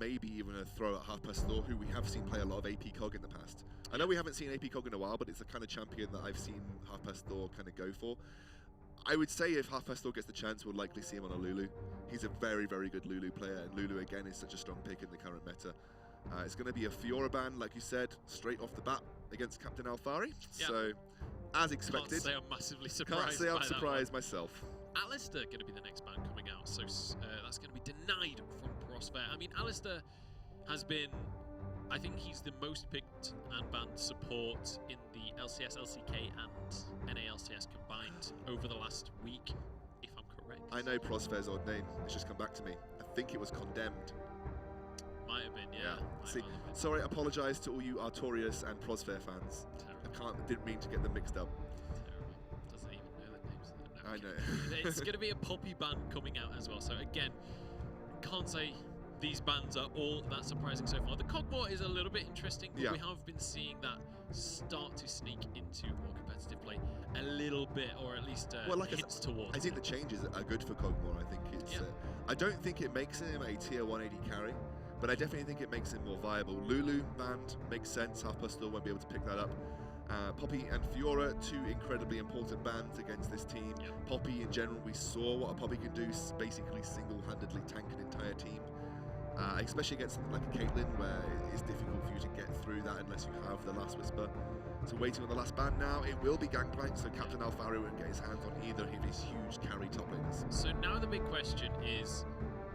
maybe even a throw at Half Past Law, who we have seen play a lot of AP Cog in the past. I know we haven't seen AP Cog in a while, but it's the kind of champion that I've seen Half Past Law kind of go for. I would say if Half Past Law gets the chance, we'll likely see him on a Lulu. He's a very, very good Lulu player, and Lulu again is such a strong pick in the current meta. It's going to be a Fiora ban, like you said, straight off the bat against Captain Alfari. Yep. So, as expected. Can't say I'm massively surprised. Can't say I'm surprised myself. Alistair going to be the next ban coming out, so that's going to be denied from Prosper. I mean, Alistair has been, I think he's the most picked and banned support in the LCS, LCK, and NALCS combined over the last week, if I'm correct. I know Prosper's odd name. It's just come back to me. I think it was Condemned. Might have been, yeah. See, sorry, I apologise to all you Artorias and Prosper fans. Terrible. Didn't mean to get them mixed up. Terrible. Doesn't even know their names. No, I know. It's going to be a Poppy ban coming out as well. So again, can't say these bans are all that surprising so far. The Cogmore is a little bit interesting, but we have been seeing that start to sneak into more competitive play a little bit, or at least hints towards. I think the changes are good for Cogmore. I think it's. I don't think it makes him a tier 180 carry, but I definitely think it makes him more viable. Lulu banned makes sense. Half Past Law won't be able to pick that up. Poppy and Fiora, two incredibly important bans against this team. Poppy in general, we saw what a Poppy can do, basically single-handedly tank an entire team. Especially against something like a Caitlyn, where it's difficult for you to get through that unless you have the last Whisper. So waiting on the last ban now, it will be Gangplank, so Captain Alfari won't get his hands on either of his huge carry top laners. So now the big question is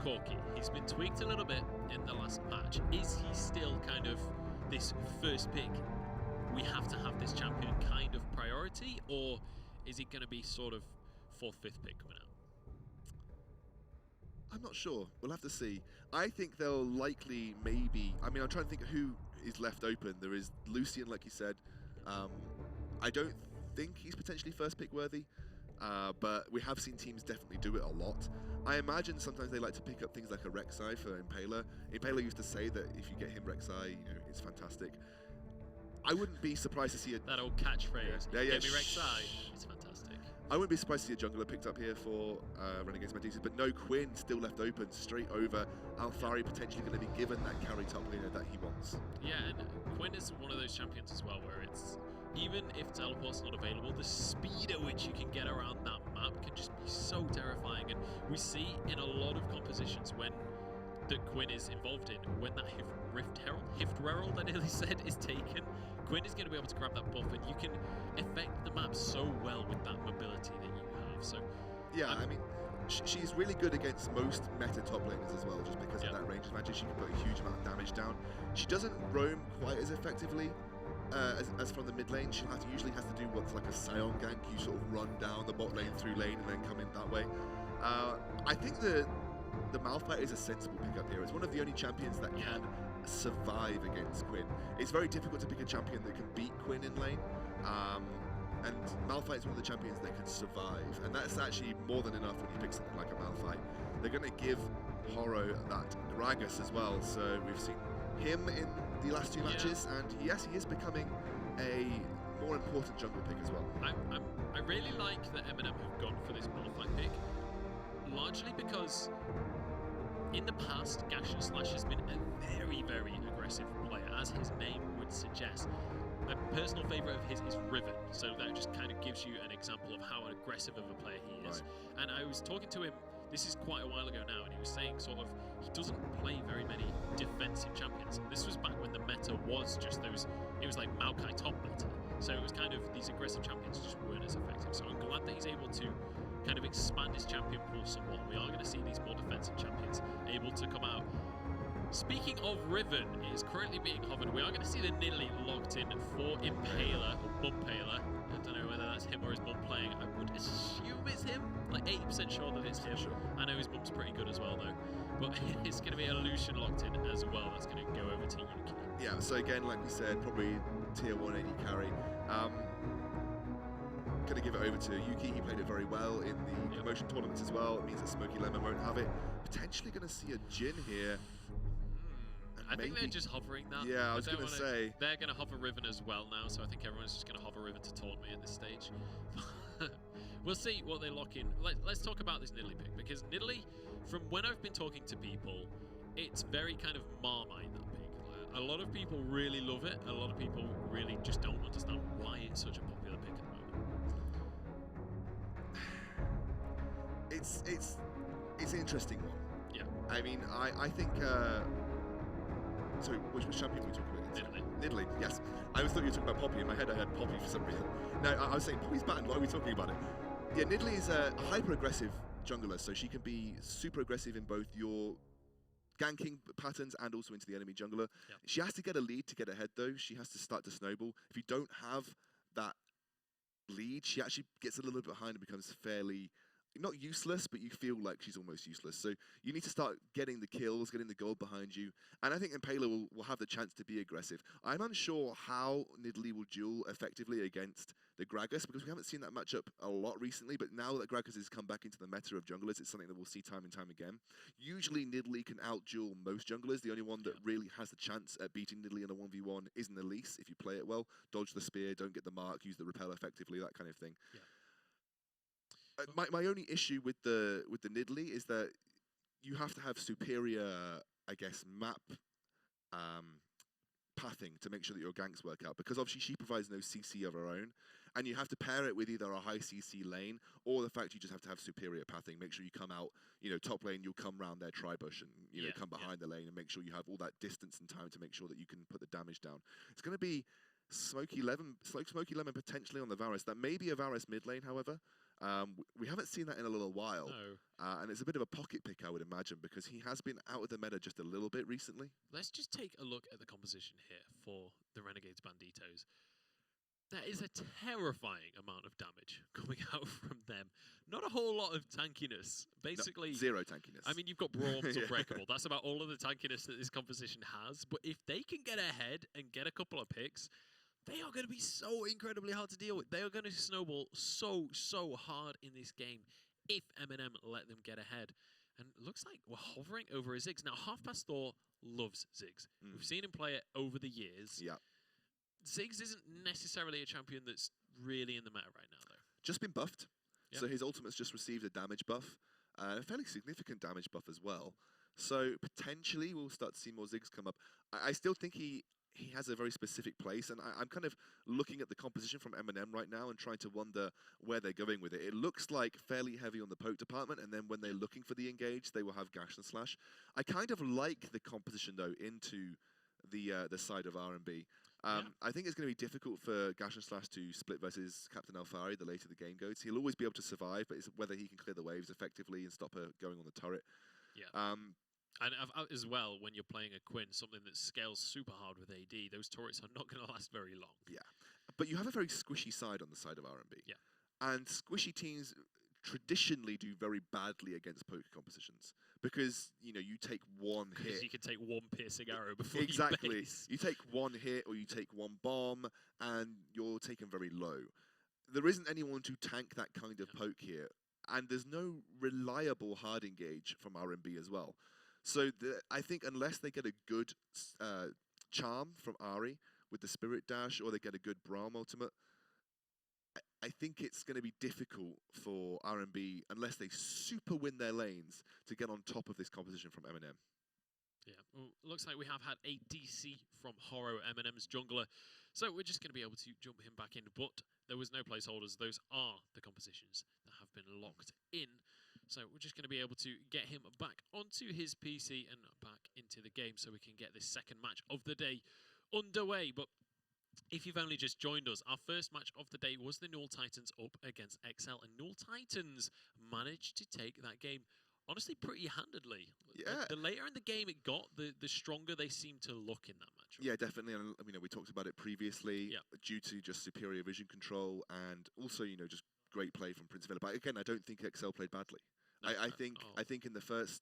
Corki. He's been tweaked a little bit in the last match. Is he still kind of this first pick, we have to have this champion kind of priority, or is he going to be sort of 4th, 5th pick coming out? I'm not sure. We'll have to see. I think they'll likely maybe... I mean, I'm trying to think of who is left open. There is Lucian, like you said. I don't think he's potentially first pick worthy, but we have seen teams definitely do it a lot. I imagine sometimes they like to pick up things like a Rek'Sai for Impaler. Impaler used to say that if you get him Rek'Sai, you know, it's fantastic. I wouldn't be surprised to see that old catchphrase. Get me Rek'Sai. It's fantastic. I wouldn't be surprised to see a jungler picked up here for Renegades Medusa, but no, Quinn still left open, straight over. Alfari potentially going to be given that carry top laner that he wants. Yeah, and Quinn is one of those champions as well, where it's, even if teleport's not available, the speed at which you can get around that map can just be so terrifying. And we see in a lot of compositions that Quinn is involved in, when that Hift Herald, I nearly said, is taken, Quinn is going to be able to grab that buff, and you can affect the map so well with that mobility that you have. So yeah, I mean, she's really good against most meta top laners as well, just because of that range advantage. She can put a huge amount of damage down. She doesn't roam quite as effectively as from the mid lane. She usually has to do what's like a Sion gank. You sort of run down the bot lane through lane and then come in that way. I think the Malphite is a sensible pickup here. It's one of the only champions that can survive against Quinn. It's very difficult to pick a champion that can beat Quinn in lane. And Malphite is one of the champions that can survive. And that's actually more than enough when you pick something like a Malphite. They're going to give Horo that Gragas as well. So we've seen him in the last 2 matches. And yes, he is becoming a more important jungle pick as well. I really like that MnM have gone for this Malphite pick. Largely because in the past, Gash and Slash has been a very, very aggressive player, as his name would suggest. A personal favourite of his is Riven, so that just kind of gives you an example of how aggressive of a player he is. And I was talking to him, this is quite a while ago now, and he was saying sort of, he doesn't play very many defensive champions. This was back when the meta was just those, it was like Maokai top meta. So it was kind of, these aggressive champions just weren't as effective. So I'm glad that he's able to kind of expand his champion pool somewhat. We are going to see these more defensive champions able to come out. Speaking of Riven, it is currently being hovered. We are going to see the Nidalee locked in for Impaler, or Mumpaler. I don't know whether that's him or his mum playing. I would assume it's him. Like 80% sure that it's him. I know his mum's pretty good as well though. But it's going to be a Lucian locked in as well. That's going to go over to Yuki. Yeah, so again, like we said, probably tier 180 carry. Going to give it over to Yuki. He played it very well in the promotion tournaments as well. It means that Smoky Lemon won't have it. Potentially going to see a Jhin here. I think they're just hovering that. Yeah, I was going to say. They're going to hover Riven as well now, so I think everyone's just going to hover Riven to taunt me at this stage. We'll see what they lock in. Let's talk about this Nidalee pick, because Nidalee, from when I've been talking to people, it's very kind of Marmite, that pick. Like, a lot of people really love it. A lot of people really just don't understand why it's such a popular pick at the moment. It's an interesting one. Yeah. I mean, I think. Sorry, which champion were we talking about? Nidalee, yes. I always thought you were talking about Poppy. In my head, I heard Poppy for some reason. No, I was saying Poppy's banned. Why are we talking about it? Yeah, Nidalee is a hyper-aggressive jungler, so she can be super aggressive in both your ganking patterns and also into the enemy jungler. Yep. She has to get a lead to get ahead, though. She has to start to snowball. If you don't have that lead, she actually gets a little bit behind and becomes fairly... not useless, but you feel like she's almost useless. So you need to start getting the kills, getting the gold behind you. And I think Impaler will have the chance to be aggressive. I'm unsure how Nidalee will duel effectively against the Gragas, because we haven't seen that matchup a lot recently, but now that Gragas has come back into the meta of junglers, it's something that we'll see time and time again. Usually Nidalee can out-duel most junglers. The only one that really has the chance at beating Nidalee in a 1v1 is an Elise, if you play it well. Dodge the spear, don't get the mark, use the repel effectively, that kind of thing. Yeah. My only issue with the Nidalee is that you have to have superior, I guess, map pathing to make sure that your ganks work out, because obviously she provides no CC of her own, and you have to pair it with either a high CC lane or the fact you just have to have superior pathing. Make sure you come out, top lane, you'll come round their tri-bush and come behind the lane and make sure you have all that distance and time to make sure that you can put the damage down. It's going to be Smoky Lemon potentially on the Varus. That may be a Varus mid lane, however. We haven't seen that in a little while. No. And it's a bit of a pocket pick, I would imagine, because he has been out of the meta just a little bit recently. Let's just take a look at the composition here for the Renegades Banditos. There is a terrifying amount of damage coming out from them. Not a whole lot of tankiness. Basically, no, zero tankiness. I mean, you've got Braum's Unbreakable. That's about all of the tankiness that this composition has. But if they can get ahead and get a couple of picks, they are going to be so incredibly hard to deal with. They are going to snowball so hard in this game if MnM let them get ahead. And it looks like we're hovering over a Ziggs. Now, Half Past Thor loves Ziggs. We've seen him play it over the years. Yeah. Ziggs isn't necessarily a champion that's really in the meta right now, though. Just been buffed. Yep. So his ultimate's just received a damage buff, a fairly significant damage buff as well. So potentially we'll start to see more Ziggs come up. I still think he has a very specific place, and I'm kind of looking at the composition from MnM right now and trying to wonder where they're going with it. It looks like fairly heavy on the poke department, and then when they're looking for the engage, they will have Gash and Slash. I kind of like the composition, though, into the side of RNB. I think it's going to be difficult for Gash and Slash to split versus Captain Alfari the later the game goes. He'll always be able to survive, but it's whether he can clear the waves effectively and stop her going on the turret. Yeah. And as well, when you're playing a Quinn, something that scales super hard with AD, those turrets are not going to last very long. Yeah. But you have a very squishy side on the side of RNB. Yeah. And squishy teams traditionally do very badly against poker compositions because, you take one hit. Because you can take one piercing arrow before exactly. you base. You take one hit or you take one bomb and you're taken very low. There isn't anyone to tank that kind of poke here. And there's no reliable hard engage from RNB as well. So I think unless they get a good charm from Ahri with the Spirit Dash or they get a good Braum ultimate, I think it's going to be difficult for RNB, unless they super win their lanes, to get on top of this composition from MnM. Yeah, well, looks like we have had a DC from Horo, MnM's jungler. So we're just going to be able to jump him back in, but there was no placeholders. Those are the compositions that have been locked in. So we're just going to be able to get him back onto his PC and back into the game so we can get this second match of the day underway. But if you've only just joined us, our first match of the day was the Null Titans up against XL, and Null Titans managed to take that game, honestly, pretty handedly. Yeah. The later in the game it got, the stronger they seemed to look in that match. Yeah, definitely. And we talked about it previously, due to just superior vision control and also, just great play from Prince Philip. But again, I don't think XL played badly. No, I think in the first,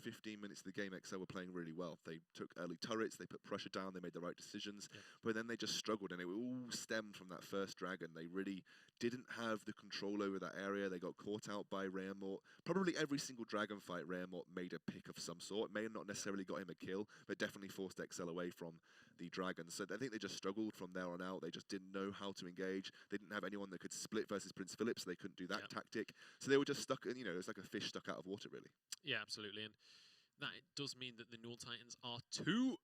15 minutes of the game, XL were playing really well. They took early turrets, they put pressure down, they made the right decisions, but then they just struggled, and it all stemmed from that first dragon. They really didn't have the control over that area. They got caught out by Rayamort. Probably every single dragon fight, Rayamort made a pick of some sort. May have not necessarily got him a kill, but definitely forced XL away from the dragons. So I think they just struggled from there on out. They just didn't know how to engage. They didn't have anyone that could split versus Prince Philip, so they couldn't do that tactic. So they were just stuck, it was like a fish stuck out of water, really. Yeah, absolutely. And that does mean that the Null Titans are 2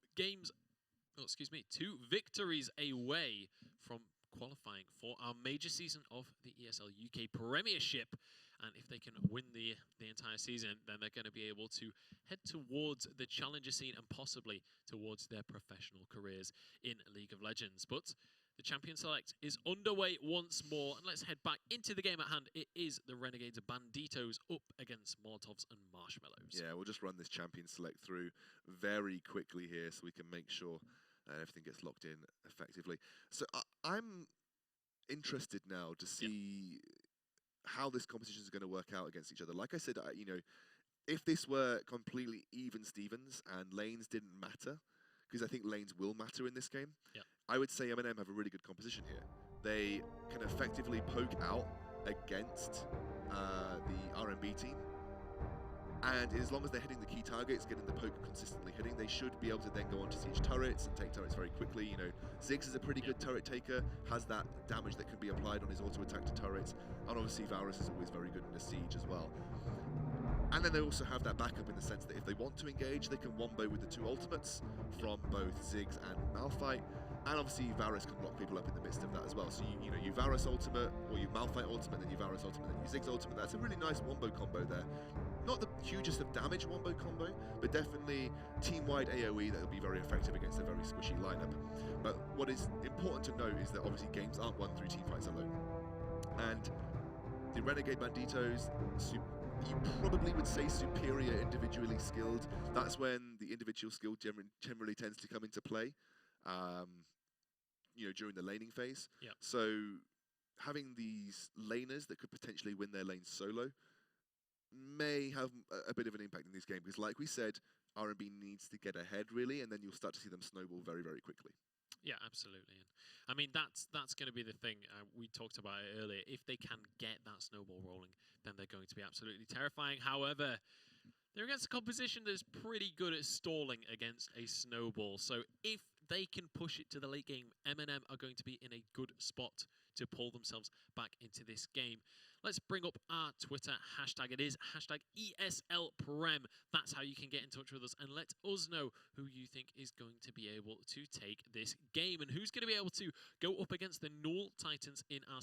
victories away from qualifying for our major season of the ESL UK Premiership. And if they can win the entire season, then they're going to be able to head towards the challenger scene and possibly towards their professional careers in League of Legends. But the Champion Select is underway once more, and let's head back into the game at hand. It is the Renegades Banditos up against Molotovs and Marshmallows. Yeah, we'll just run this Champion Select through very quickly here so we can make sure everything gets locked in effectively. So I'm interested now to see how this competition is going to work out against each other. Like I said, you know, if this were completely even Stevens and lanes didn't matter, because I think lanes will matter in this game, I would say MnM have a really good composition here. They can effectively poke out against the RNB team, and as long as they're hitting the key targets, getting the poke consistently hitting, they should be able to then go on to siege turrets and take turrets very quickly. You know, Ziggs is a pretty good turret taker, has that damage that can be applied on his auto attack to turrets, and obviously Varus is always very good in a siege as well. And then they also have that backup in the sense that if they want to engage, they can wombo with the 2 ultimates from both Ziggs and Malphite. And obviously Varus can lock people up in the midst of that as well. So you know, you Varus ultimate, or you Malphite ultimate, then you Varus ultimate, then you Ziggs ultimate. That's a really nice wombo combo there. Not the hugest of damage wombo combo, but definitely team-wide AoE that will be very effective against a very squishy lineup. But what is important to note is that obviously games aren't won through teamfights alone. And the Renegade Banditos, you probably would say superior individually skilled. That's when the individual skill generally tends to come into play, you know, during the laning phase. So having these laners that could potentially win their lane solo may have a bit of an impact in this game, because like we said, RNB needs to get ahead really, and then you'll start to see them snowball very, very quickly. Yeah, absolutely. And I mean, that's going to be the thing. We talked about it earlier. If they can get that snowball rolling, then they're going to be absolutely terrifying. However, they're against a composition that's pretty good at stalling against a snowball. So if they can push it to the late game, MnM are going to be in a good spot to pull themselves back into this game. Let's bring up our Twitter hashtag. It is hashtag ESLPrem. That's how you can get in touch with us and let us know who you think is going to be able to take this game and who's going to be able to go up against the Null Titans in our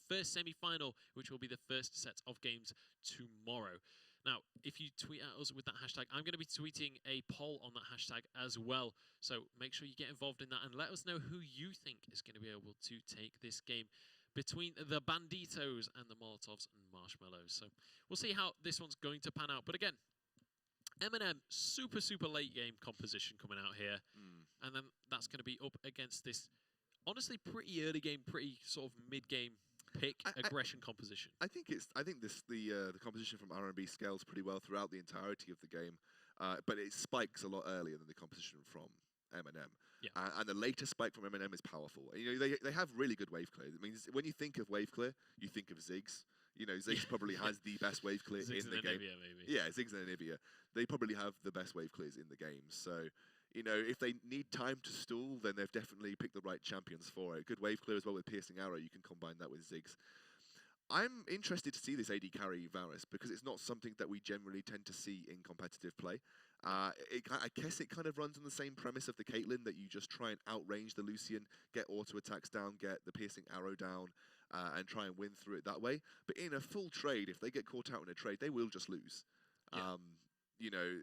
first semi-final, which will be the first set of games tomorrow. Now, if you tweet at us with that hashtag, I'm going to be tweeting a poll on that hashtag as well. So make sure you get involved in that and let us know who you think is going to be able to take this game between the Banditos and the Molotovs and Marshmallows. So we'll see how this one's going to pan out. But again, MnM, super, super late game composition coming out here. And then that's going to be up against this, honestly, pretty early game, pretty sort of mid-game pick aggression composition. I think the composition from RNB scales pretty well throughout the entirety of the game, but it spikes a lot earlier than the composition from MnM. And the later spike from MnM is powerful. You know, they have really good wave clear. It means when you think of wave clear, you think of Ziggs. You know, Ziggs probably has the best wave clear in the game. Anivia, maybe. Yeah, Ziggs and Anivia. They probably have the best wave clears in the game. So, you know, if they need time to stall, then they've definitely picked the right champions for it. Good wave clear as well with Piercing Arrow. You can combine that with Ziggs. I'm interested to see this AD carry Varus because it's not something that we generally tend to see in competitive play. I guess it kind of runs on the same premise of the Caitlyn, that you just try and outrange the Lucian, get auto attacks down, get the Piercing Arrow down, and try and win through it that way. But in a full trade, if they get caught out in a trade, they will just lose. You know,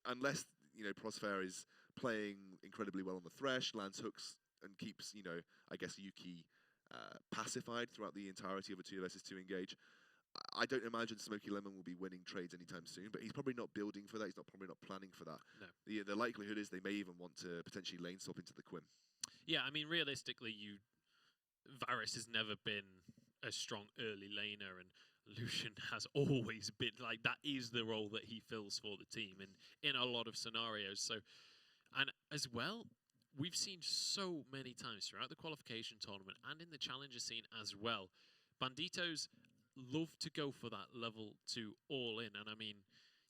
unless, you know, Prosfair is playing incredibly well on the Thresh, lands hooks, and keeps, you know, I guess Yuki pacified throughout the entirety of a 2 versus 2 engage. I don't imagine Smokey Lemon will be winning trades anytime soon, but he's probably not building for that. He's probably not planning for that. No. The likelihood is they may even want to potentially lane swap into the Quim. Yeah, I mean, realistically, Varus has never been a strong early laner, and Lucian has always been, like, that is the role that he fills for the team in a lot of scenarios. So, and as well, we've seen so many times throughout the qualification tournament and in the challenger scene as well, Banditos love to go for that level 2 all in. And I mean,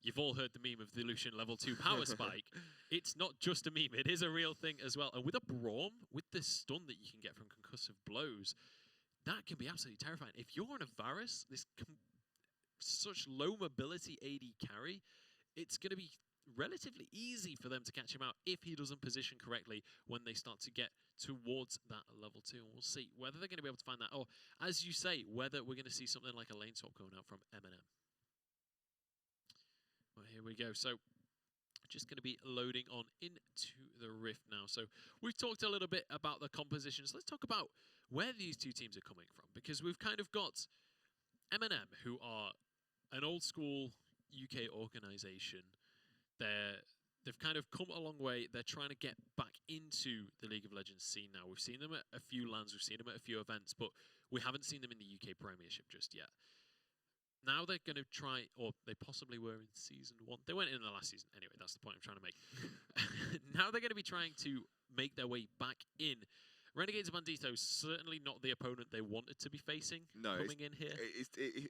you've all heard the meme of the Lucian level 2 power spike. It's not just a meme, it is a real thing as well. And with a Braum, with the stun that you can get from concussive blows, that can be absolutely terrifying. If you're on a Varus, this such low mobility AD carry, it's going to be relatively easy for them to catch him out if he doesn't position correctly when they start to get towards that level 2. And we'll see whether they're going to be able to find that, or, as you say, whether we're going to see something like a lane swap going out from MnM. Well, here we go. So just going to be loading on into the Rift now. So we've talked a little bit about the compositions. Let's talk about where these two teams are coming from, because we've kind of got MnM, who are an old school UK organization. They've kind of come a long way. They're trying to get back into the League of Legends scene now. We've seen them at a few LANs, we've seen them at a few events, but we haven't seen them in the UK Premiership just yet. Now they're going to try, or they possibly were in Season 1. They weren't in the last season. Anyway, that's the point I'm trying to make. Now they're going to be trying to make their way back in. Renegades Banditos, certainly not the opponent they wanted to be facing coming in here.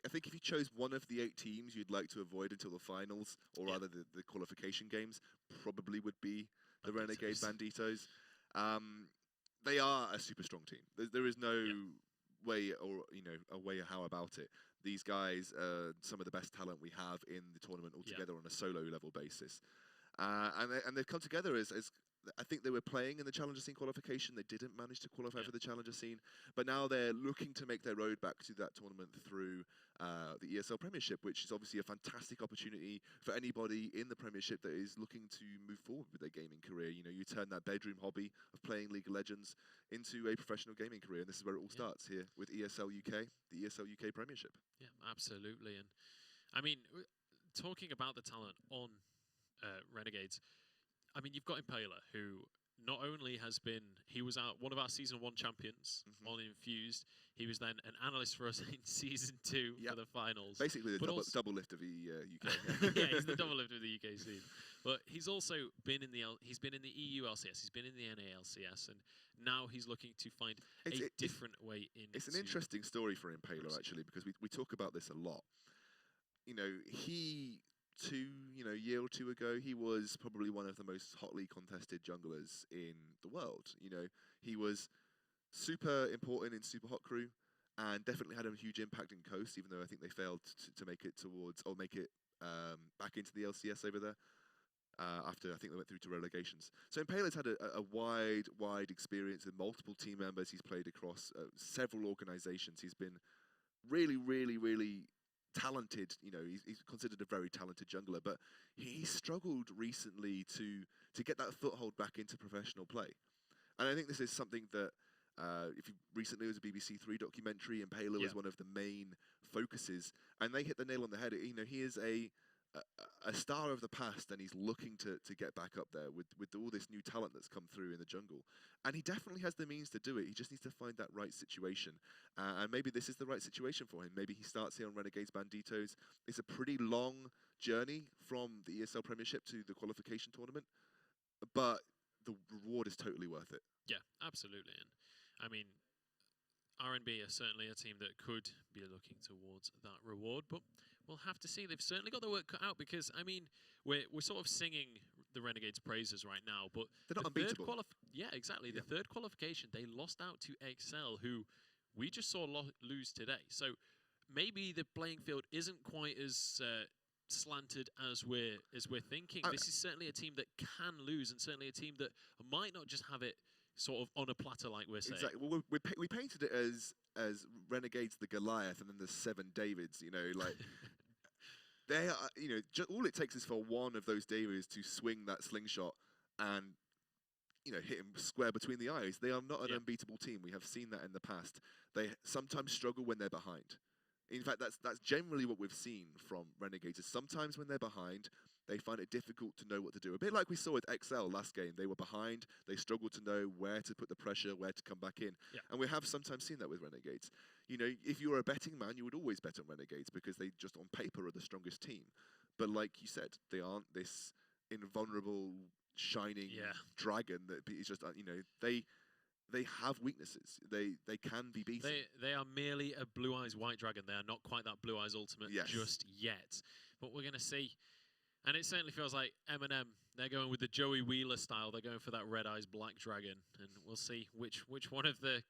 I think if you chose one of the 8 teams you'd like to avoid until the finals, or rather the qualification games, probably would be the Renegade Banditos. They are a super strong team. There is no way, or a way or how about it. These guys are some of the best talent we have in the tournament altogether on a solo level basis. And they've come together as I think they were playing in the Challenger Scene qualification. They didn't manage to qualify for the Challenger Scene, but now they're looking to make their road back to that tournament through the ESL Premiership, which is obviously a fantastic opportunity for anybody in the Premiership that is looking to move forward with their gaming career. You turn that bedroom hobby of playing League of Legends into a professional gaming career, and this is where it all starts here with ESL UK, the ESL UK Premiership. Yeah, absolutely. And I mean, talking about the talent on Renegades, I mean, you've got Impaler, who not only he was one of our Season 1 champions on Infused, he was then an analyst for us in Season 2 for the finals. Basically the double lift of the UK. Yeah, he's the double lift of the UK scene. But he's also been in the EU LCS, he's been in the NA LCS, and now he's looking to find a different way in. It's an interesting story for Impaler, actually, because we talk about this a lot. He... a year or two ago, he was probably one of the most hotly contested junglers in the world. He was super important in Super Hot Crew and definitely had a huge impact in Coast, even though I think they failed to make it back into the LCS over there after I think they went through to relegations. So Impaler's had a wide experience with multiple team members. He's played across several organizations. He's been really, really, really talented. He's considered a very talented jungler, but he struggled recently to get that foothold back into professional play. And I think this is something that recently was a BBC 3 documentary, and Impaler was one of the main focuses, and they hit the nail on the head. He is a star of the past, and he's looking to get back up there with all this new talent that's come through in the jungle. And he definitely has the means to do it. He just needs to find that right situation. And maybe this is the right situation for him. Maybe he starts here on Renegades Banditos. It's a pretty long journey from the ESL Premiership to the qualification tournament, but the reward is totally worth it. Yeah, absolutely. And I mean, RNB are certainly a team that could be looking towards that reward, but we'll have to see. They've certainly got their work cut out, because I mean, we're sort of singing the Renegades' praises right now, but they're not unbeatable. Yeah, exactly. The third qualification, they lost out to XL, who we just saw lose today. So maybe the playing field isn't quite as slanted as we're thinking. This is certainly a team that can lose, and certainly a team that might not just have it sort of on a platter, like we're saying. Exactly. Well, we painted it as Renegades the Goliath, and then the 7 Davids. Like they are. All it takes is for one of those Davids to swing that slingshot and hit him square between the eyes. They are not an unbeatable team. We have seen that in the past. They sometimes struggle when they're behind. In fact, that's generally what we've seen from Renegades. Is sometimes when they're behind, they find it difficult to know what to do. A bit like we saw with XL last game. They were behind. They struggled to know where to put the pressure, where to come back in. Yeah. And we have sometimes seen that with Renegades. If you were a betting man, you would always bet on Renegades because they just on paper are the strongest team. But like you said, they aren't this invulnerable, shining dragon that is just, they have weaknesses. They can be beaten. They are merely a Blue Eyes White Dragon. They are not quite that Blue Eyes Ultimate just yet. But we're going to see. And it certainly feels like MnM, they're going with the Joey Wheeler style. They're going for that Red Eyes Black Dragon. And we'll see which one of the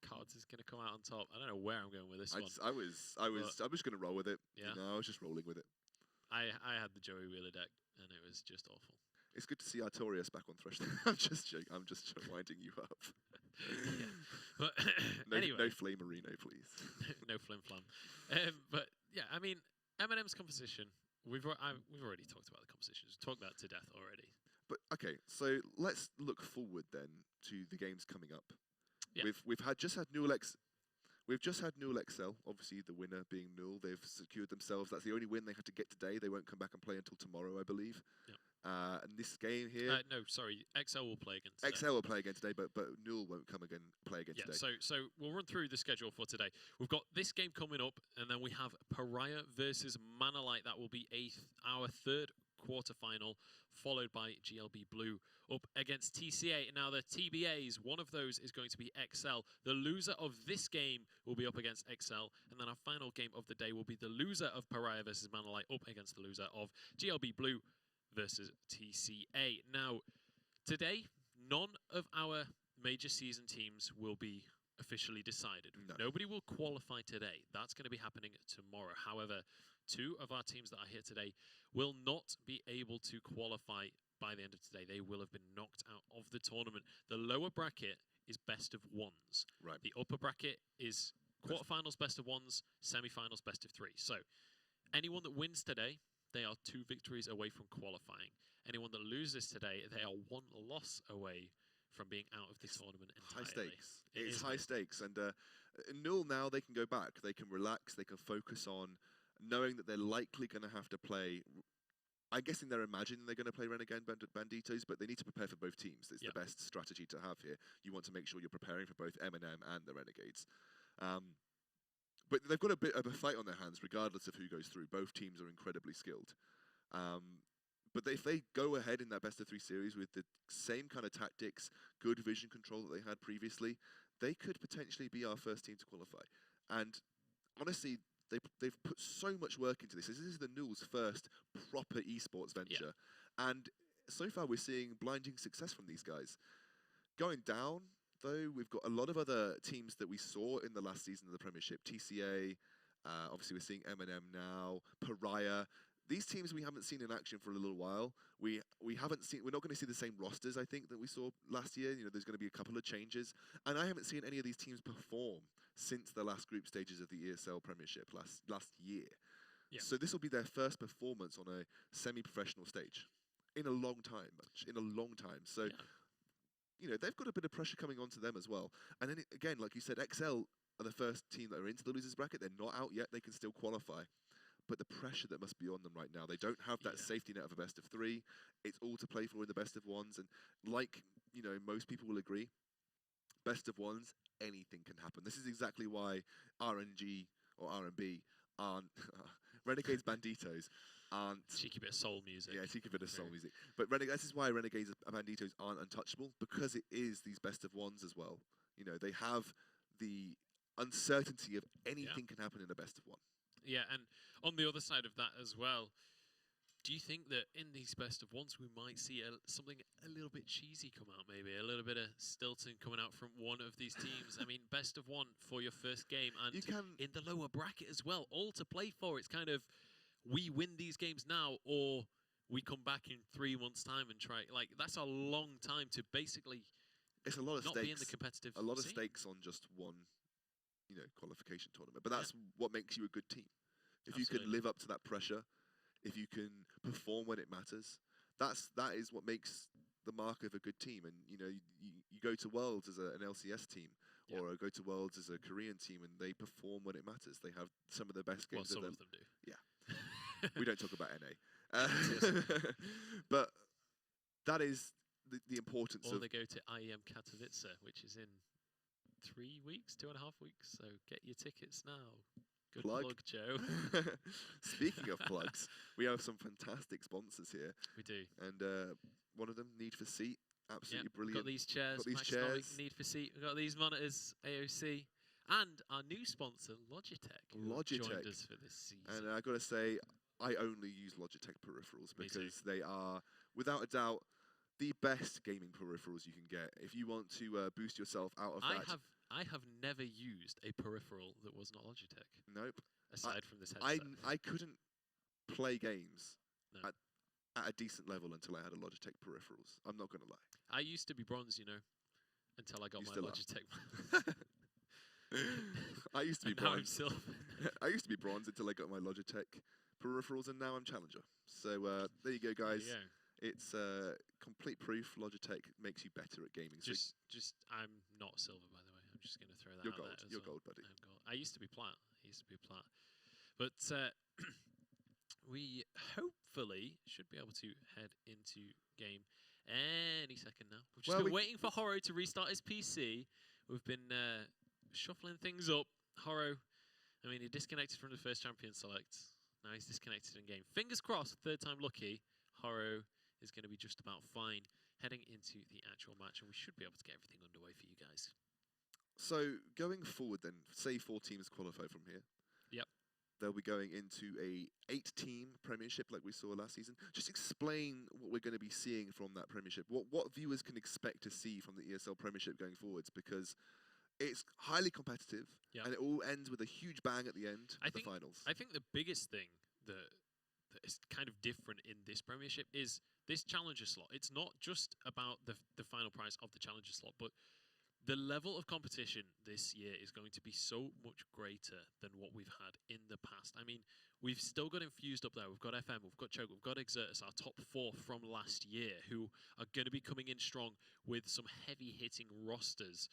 cards is going to come out on top. I don't know where I'm going with this one. I was going to roll with it. Yeah. I was just rolling with it. I had the Joey Wheeler deck, and it was just awful. It's good to see Artorias back on Thresh. I'm just joking. I'm just winding you up. Yeah. But no Flame Marino, please. No flim flam. But yeah, I mean, MnM's composition. We've already talked about the compositions. We've talked about it to death already. But okay, so let's look forward then to the games coming up. Yeah. We've just had Newell XL, obviously the winner being Newell. They've secured themselves. That's the only win they had to get today. They won't come back and play until tomorrow, I believe. Yep. And this game here... no, sorry. XL will play again today. XL will play again today, but Newell won't play again today. So we'll run through the schedule for today. We've got this game coming up, and then we have Pariah versus Manalite. That will be our third quarterfinal, followed by GLB Blue up against TCA. Now the TBAs, one of those is going to be XL. The loser of this game will be up against XL, and then our final game of the day will be the loser of Pariah versus Manalite up against the loser of GLB Blue versus TCA. Now, today, none of our major season teams will be officially decided. No. Nobody will qualify today. That's going to be happening tomorrow. However, 2 of our teams that are here today will not be able to qualify by the end of today. They will have been knocked out of the tournament. The lower bracket is best of 1s. Right. The upper bracket is quarterfinals, best of 1s, semi-finals, best of 3. So, anyone that wins today, they are 2 victories away from qualifying. Anyone that loses today, they are 1 loss away from being out of the tournament entirely. High stakes. It is high stakes. And Newell now, they can go back. They can relax. They can focus on knowing that they're likely going to have to play... I'm guessing they're imagining they're going to play Renegade Banditos, but they need to prepare for both teams. It's the best strategy to have here. You want to make sure you're preparing for both MnM and the Renegades. But they've got a bit of a fight on their hands, regardless of who goes through. Both teams are incredibly skilled. But if they go ahead in that best-of-3 series with the same kind of tactics, good vision control that they had previously, they could potentially be our first team to qualify. And honestly, they've put so much work into this. This is the Newell's first proper esports venture. Yeah. And so far, we're seeing blinding success from these guys. Going down, though, we've got a lot of other teams that we saw in the last season of the Premiership. TCA, obviously we're seeing MnM now, Pariah. These teams we haven't seen in action for a little while. We're not going to see the same rosters, I think, that we saw last year. You know, there's going to be a couple of changes. And I haven't seen any of these teams perform since the last group stages of the ESL Premiership last year. Yeah. So this will be their first performance on a semi-professional stage in a long time, So... Yeah. You know, they've got a bit of pressure coming onto them as well. And then, again, like you said, XL are the first team that are into the losers bracket. They're not out yet. They can still qualify. But the pressure that must be on them right now, they don't have that safety net of a best-of-3. It's all to play for in the best-of-1s. And like, you know, most people will agree, best-of-1s, anything can happen. This is exactly why RNG or RNB aren't Renegades Banditos aren't cheeky bit of soul music. Yeah, cheeky bit of soul music. But this is why Renegades Banditos aren't untouchable, because it is these best-of-1s as well. You know, they have the uncertainty of anything can happen in a best-of-1. Yeah, and on the other side of that as well, do you think that in these best-of-1s we might see something a little bit cheesy come out, maybe? A little bit of Stilton coming out from one of these teams? I mean, best-of-1 for your first game, and in the lower bracket as well, all to play for. It's kind of, we win these games now, or we come back in 3 months' time and try. Like, that's a long time to basically it's a lot of not stakes. be in the competitive A lot of scene. Stakes on just one, you know, qualification tournament. But that's what makes you a good team. If you can live up to that pressure, if you can perform when it matters, that is what makes the mark of a good team. And you know, you go to Worlds as an LCS team, or go to Worlds as a Korean team, and they perform when it matters. They have some of the best games. Well, some of them do. Yeah, we don't talk about NA, but that is the importance. Or they go to IEM Katowice, which is in 3 weeks, 2.5 weeks. So get your tickets now. Good plug, Joe. Speaking of plugs, we have some fantastic sponsors here. We do. And one of them, Need for Seat, absolutely brilliant. Got these chairs, Need for Seat. We've got these monitors, AOC. And our new sponsor, Logitech, who joined us for this season. And I've got to say, I only use Logitech peripherals because they are, without a doubt, the best gaming peripherals you can get. If you want to boost yourself out of that... I have never used a peripheral that was not Logitech. Nope. Aside from this headset. I couldn't play games No. at a decent level until I had a Logitech peripherals. I'm not going to lie. I used to be bronze, you know, until I got my Logitech. I used to be and now I'm bronze. silver. I used to be bronze until I got my Logitech peripherals, and now I'm challenger. So there you go, guys. There you go. It's complete proof. Logitech makes you better at gaming. Just, I'm not silver, by the way. I'm just going to throw that You're out gold. there as You're well. gold, buddy. I'm gold. I used to be plat. But we hopefully should be able to head into game any second now. We've just been waiting for Horo to restart his PC. We've been shuffling things up. Horo, I mean, he disconnected from the first champion select. Now he's disconnected in game. Fingers crossed, third time lucky, Horo is going to be just about fine heading into the actual match, and we should be able to get everything underway for you guys. So going forward then, say 4 teams qualify from here. Yep. They'll be going into a 8-team premiership like we saw last season. Just explain what we're going to be seeing from that premiership. What viewers can expect to see from the ESL premiership going forwards, because it's highly competitive, and it all ends with a huge bang at the end of the finals. I think the biggest thing that is kind of different in this premiership is this challenger slot. It's not just about the final prize of the challenger slot, but the level of competition this year is going to be so much greater than what we've had in the past. I mean, we've still got Infused up there. We've got FM, we've got Choke, we've got Exertus, our top 4 from last year, who are going to be coming in strong with some heavy-hitting rosters.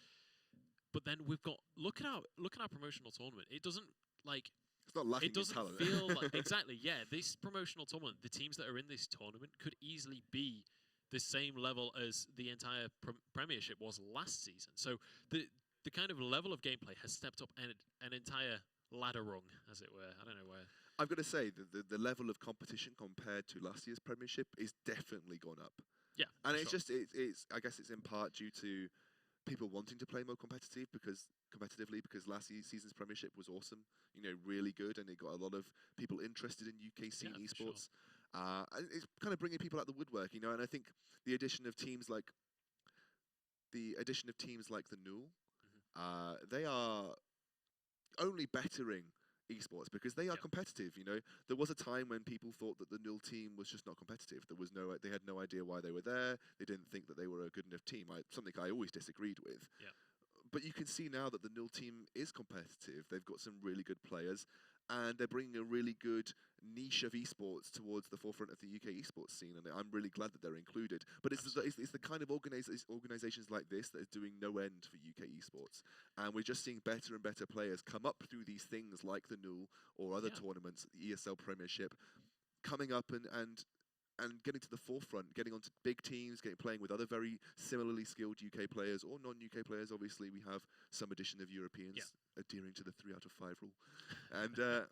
But then we've got look at our promotional tournament. It doesn't like it's not lacking it doesn't talent. feel like exactly this promotional tournament. The teams that are in this tournament could easily be the same level as the entire Premiership was last season. So the kind of level of gameplay has stepped up an entire ladder rung, as it were. I don't know where. I've got to say that the level of competition compared to last year's Premiership is definitely gone up. Yeah, and it's just it's I guess it's in part due to people wanting to play more competitively because last season's Premiership was awesome, you know, really good, and it got a lot of people interested in UK scene esports. And it's kind of bringing people out the woodwork, you know. And I think the addition of teams like the Null, they are only bettering esports because they are competitive. You know, there was a time when people thought that the Null team was just not competitive. They had no idea why they were there. They didn't think that they were a good enough team. Something I always disagreed with. Yeah. But you can see now that the Null team is competitive. They've got some really good players, and they're bringing a really good niche of esports towards the forefront of the UK esports scene, and I'm really glad that they're included. But it's the kind of organisations like this that are doing no end for UK esports, and we're just seeing better and better players come up through these things like the Null or other tournaments, the ESL Premiership, coming up and getting to the forefront, getting onto big teams, playing with other very similarly skilled UK players or non-UK players. Obviously, we have some addition of Europeans adhering to the 3 out of 5 rule, and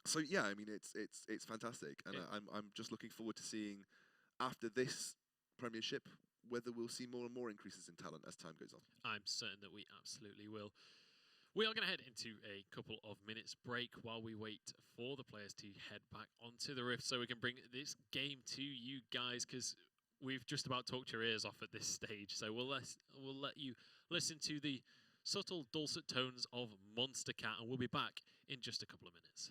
so yeah, I mean it's fantastic, and I'm just looking forward to seeing after this Premiership whether we'll see more and more increases in talent as time goes on. I'm certain that we absolutely will. We are going to head into a couple of minutes break while we wait for the players to head back onto the Rift so we can bring this game to you guys, because we've just about talked your ears off at this stage. So we'll let you listen to the subtle, dulcet tones of Monster Cat, and we'll be back in just a couple of minutes.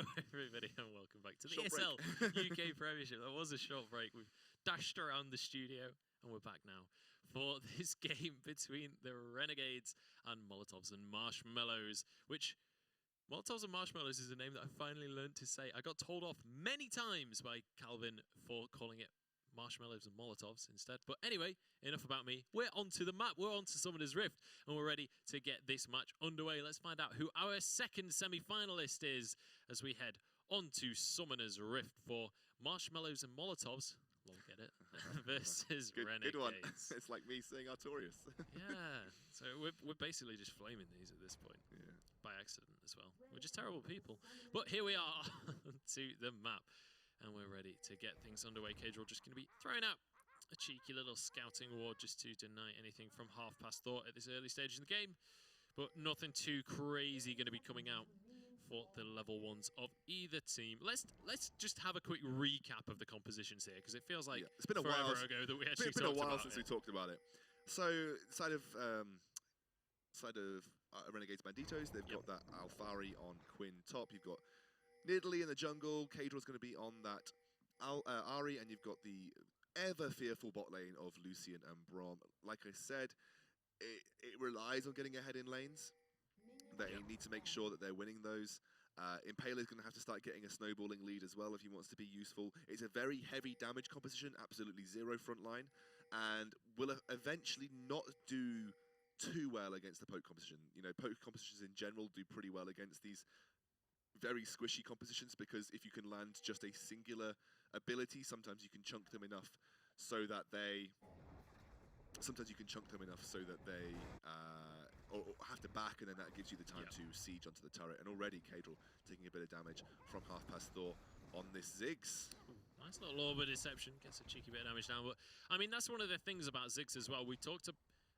Hello, everybody, and welcome back to the Short ESL break. UK Premiership. That was a short break. We've dashed around the studio, and we're back now for this game between the Renegades and Molotovs and Marshmallows, which Molotovs and Marshmallows is a name that I finally learned to say. I got told off many times by Calvin for calling it Marshmallows and Molotovs instead. But anyway, enough about me. We're onto the map. We're onto Summoner's Rift, and we're ready to get this match underway. Let's find out who our second semi-finalist is as we head onto Summoner's Rift for Marshmallows and Molotovs. Lol, get it? Versus Renegades. Good one. It's like me saying Artorias. Yeah. So we're basically just flaming these at this point. Yeah. By accident as well. We're just terrible people. But here we are to the map. And we're ready to get things underway. Cadril just going to be throwing out a cheeky little scouting ward just to deny anything from half past thought at this early stage in the game. But nothing too crazy going to be coming out for the level ones of either team. Let's just have a quick recap of the compositions here, because it feels like it's been a forever while ago that we actually it's been a while about since it. we talked about it. So side of Renegades Banditos, they've got that Alfari on Quinn top. You've got Nidalee in the jungle. Cadril's going to be on that Ari, and you've got the ever fearful bot lane of Lucian and Brom. Like I said, it relies on getting ahead in lanes. They need to make sure that they're winning those. Impaler's going to have to start getting a snowballing lead as well if he wants to be useful. It's a very heavy damage composition, absolutely zero front line, and will eventually not do too well against the poke composition. You know, poke compositions in general do pretty well against these very squishy compositions, because if you can land just a singular ability, sometimes you can chunk them enough so that they or have to back, and then that gives you the time to siege onto the turret. And already Cadril taking a bit of damage from half past Thor on this Ziggs. Nice little orb of deception, gets a cheeky bit of damage down. But I mean, that's one of the things about Ziggs as well. We talked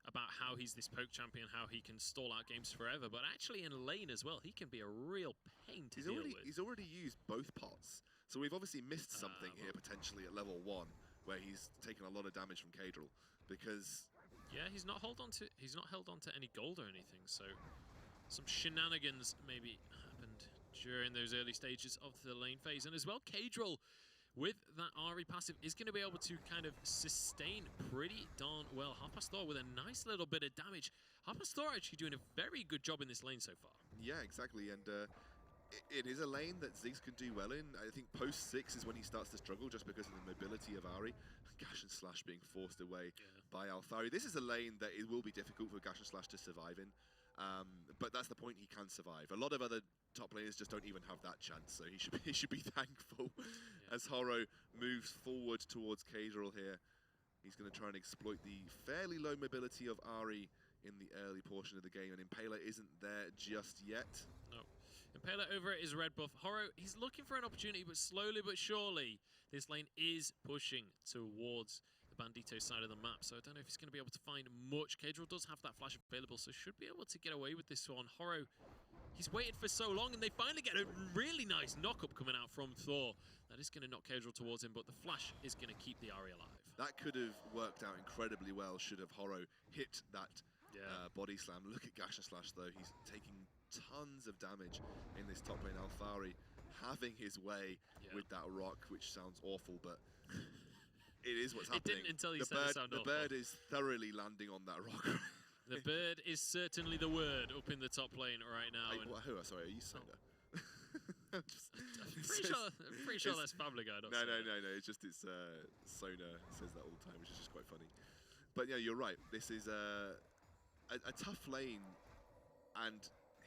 about how he's this poke champion, how he can stall out games forever, but actually in lane as well, he can be a real pain to deal with. He's already used both pots, so we've obviously missed something here potentially at level 1, where he's taken a lot of damage from Cadril, because yeah, he's not held on to any gold or anything, so some shenanigans maybe happened during those early stages of the lane phase. And as well, Cadril, with that Ari passive, is going to be able to kind of sustain pretty darn well. Half past Thor with a nice little bit of damage. Half past Thor actually doing a very good job in this lane so far. Yeah, exactly, and it is a lane that Ziggs can do well in. I think post 6 is when he starts to struggle, just because of the mobility of Ari. Gash and Slash being forced away by Alfari. This is a lane that it will be difficult for Gash and Slash to survive in, but that's the point, he can survive. A lot of other top players just don't even have that chance, so he should be thankful as Horo moves forward towards Cadril here. He's going to try and exploit the fairly low mobility of Ari in the early portion of the game, and Impaler isn't there just yet. No. Impaler over at his red buff. Horo, he's looking for an opportunity, but slowly but surely, this lane is pushing towards the Bandito side of the map, so I don't know if he's going to be able to find much. Cadril does have that flash available, so should be able to get away with this one. Horo, he's waited for so long, and they finally get a really nice knock-up coming out from Thor. That is going to knock Cadril towards him, but the flash is going to keep the Ari alive. That could have worked out incredibly well should have Horo hit that body slam. Look at Gash and Slash though, he's taking tons of damage in this top lane. Alfari having his way with that rock, which sounds awful, but it is what's happening. It didn't until you said it sounded awful. The bird is thoroughly landing on that rock. The bird is certainly the word up in the top lane right now. Sorry, are you Sona? I'm pretty sure that's Family Guy. No. It's Sona says that all the time, which is just quite funny. But yeah, you're right. This is a tough lane, and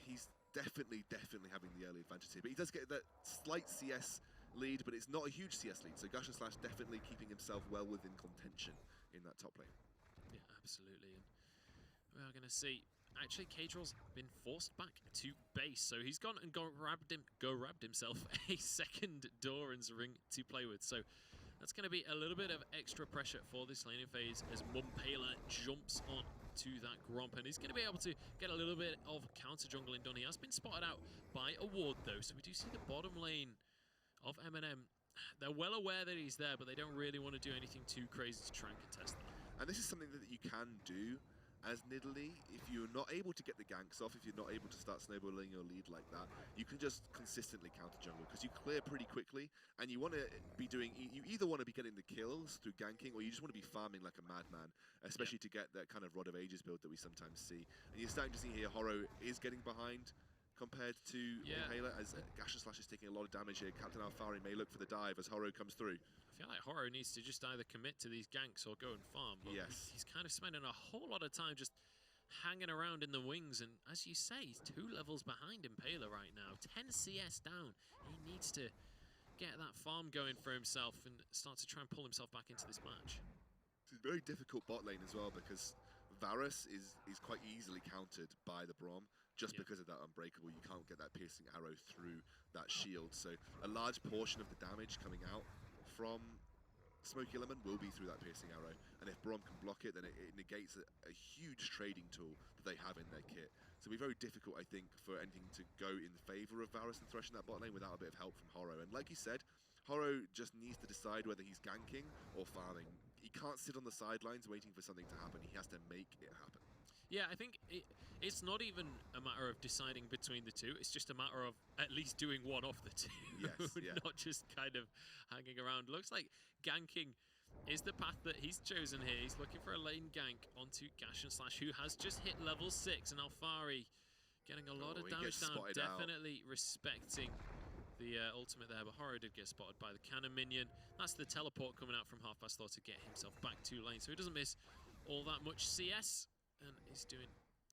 he's definitely having the early advantage here. But he does get that slight CS lead, but it's not a huge CS lead. So Gash and Slash definitely keeping himself well within contention in that top lane. Yeah, absolutely. And we are going to see. Actually, Cadril's been forced back to base, so he's gone and grabbed himself a second Doran's ring to play with. So that's going to be a little bit of extra pressure for this laning phase as Mumpaler jumps on to that Gromp, and he's going to be able to get a little bit of counter jungling done. He has been spotted out by a ward though, so we do see the bottom lane of MnM. They're well aware that he's there, but they don't really want to do anything too crazy to try and contest that. And this is something that you can do as Nidalee. If you're not able to get the ganks off, if you're not able to start snowballing your lead like that, you can just consistently counter jungle because you clear pretty quickly, and you want to be doing, you either want to be getting the kills through ganking, or you just want to be farming like a madman, especially to get that kind of Rod of Ages build that we sometimes see. And you're starting to see here, Horo is getting behind compared to Impaler, as Gash and Slash is taking a lot of damage here. Captain Alfari may look for the dive as Horo comes through. I feel like Horo needs to just either commit to these ganks or go and farm, but he's kind of spending a whole lot of time just hanging around in the wings, and as you say, he's 2 levels behind Impaler right now, 10 CS down. He needs to get that farm going for himself and start to try and pull himself back into this match. It's a very difficult bot lane as well, because Varus is quite easily countered by the Braum, just because of that unbreakable. You can't get that piercing arrow through that shield, so a large portion of the damage coming out from Smoky Element will be through that piercing arrow, and if Braum can block it, then it negates a huge trading tool that they have in their kit. So it'll be very difficult, I think, for anything to go in favour of Varus and threshing that bot lane without a bit of help from Horo. And like you said, Horo just needs to decide whether he's ganking or farming. He can't sit on the sidelines waiting for something to happen. He has to make it happen. Yeah, I think it's not even a matter of deciding between the two. It's just a matter of at least doing one of the two. Yes, not just kind of hanging around. Looks like ganking is the path that he's chosen here. He's looking for a lane gank onto Gash and Slash, who has just hit level 6, and Alfari getting a lot of damage down. Definitely respecting the ultimate there, but Horo did get spotted by the cannon minion. That's the teleport coming out from Half Past Thor to get himself back to lane, so he doesn't miss all that much CS, and he's doing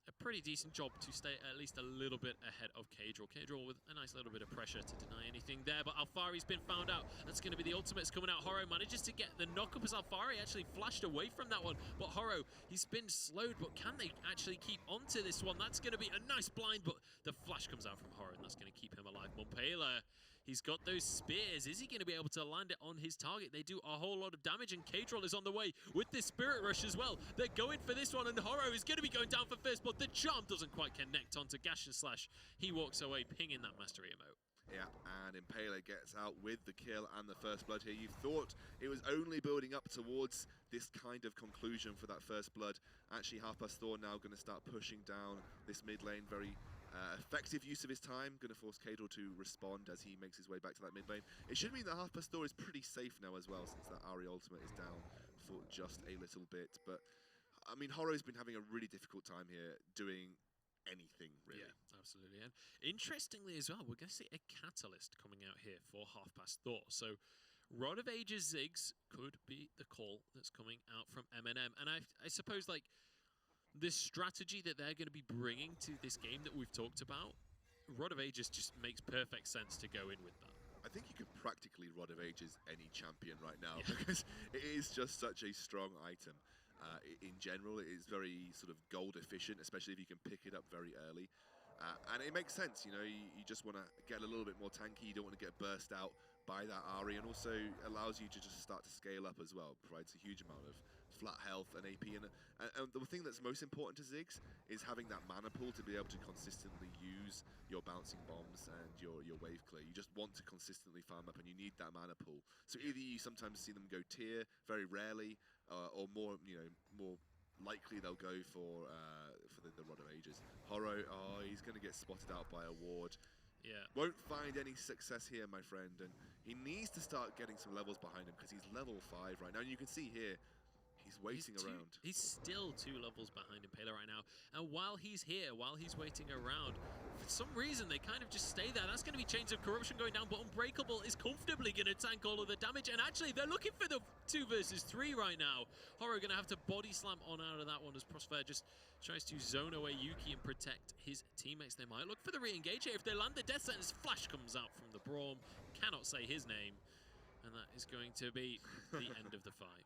a pretty decent job to stay at least a little bit ahead of Kadril. Kadril with a nice little bit of pressure to deny anything there, but Alfari's been found out. That's going to be the ultimates coming out. Horo manages to get the knock-up as Alfari actually flashed away from that one, but Horo, he's been slowed, but can they actually keep onto this one? That's going to be a nice blind, but the flash comes out from Horo, and that's going to keep him alive. Mumpela, he's got those spears. Is he going to be able to land it on his target? They do a whole lot of damage, and Kadril is on the way with this Spirit Rush as well. They're going for this one, and Horo is going to be going down for first blood. The charm doesn't quite connect onto Gash and Slash. He walks away, pinging that Mastery emote. Yeah, and Impaler gets out with the kill and the first blood here. You thought it was only building up towards this kind of conclusion for that first blood. Actually, Half Past Thor now going to start pushing down this mid lane. Very effective use of his time. Going to force Kadril to respond as he makes his way back to that mid lane. It should mean that Half Past Thor is pretty safe now as well, since that Ahri ultimate is down for just a little bit. But I mean, Horo's been having a really difficult time here doing anything, really. Yeah, absolutely. And interestingly as well, we're going to see a catalyst coming out here for Half Past Thor. So Rod of Ages Ziggs could be the call that's coming out from MnM. And I suppose, like, this strategy that they're going to be bringing to this game that we've talked about, Rod of Ages just makes perfect sense to go in with that. I think you could practically Rod of Ages any champion right now, because it is just such a strong item. In general, it is very sort of gold efficient, especially if you can pick it up very early. And it makes sense, you know, you just want to get a little bit more tanky, you don't want to get burst out by that Ahri, and also allows you to just start to scale up as well. Provides a huge amount of flat health and AP, and the thing that's most important to Ziggs is having that mana pool to be able to consistently use your bouncing bombs and your wave clear. You just want to consistently farm up, and you need that mana pool. So either you sometimes see them go tier, very rarely, or more, you know, more likely they'll go for the Rod of Ages. Horo, oh, he's going to get spotted out by a ward. Yeah. Won't find any success here, my friend, and he needs to start getting some levels behind him because he's level 5 right now. And you can see here, he's waiting around. He's still 2 levels behind Impaler right now. And while he's here, while he's waiting around, for some reason, they kind of just stay there. That's going to be Chains of Corruption going down, but Unbreakable is comfortably going to tank all of the damage. And actually, they're looking for the 2 versus 3 right now. Horo going to have to body slam on out of that one as Prosphere just tries to zone away Yuki and protect his teammates. They might look for the re-engage here. If they land the death sentence, Flash comes out from the Braum. Cannot say his name. And that is going to be the end of the fight.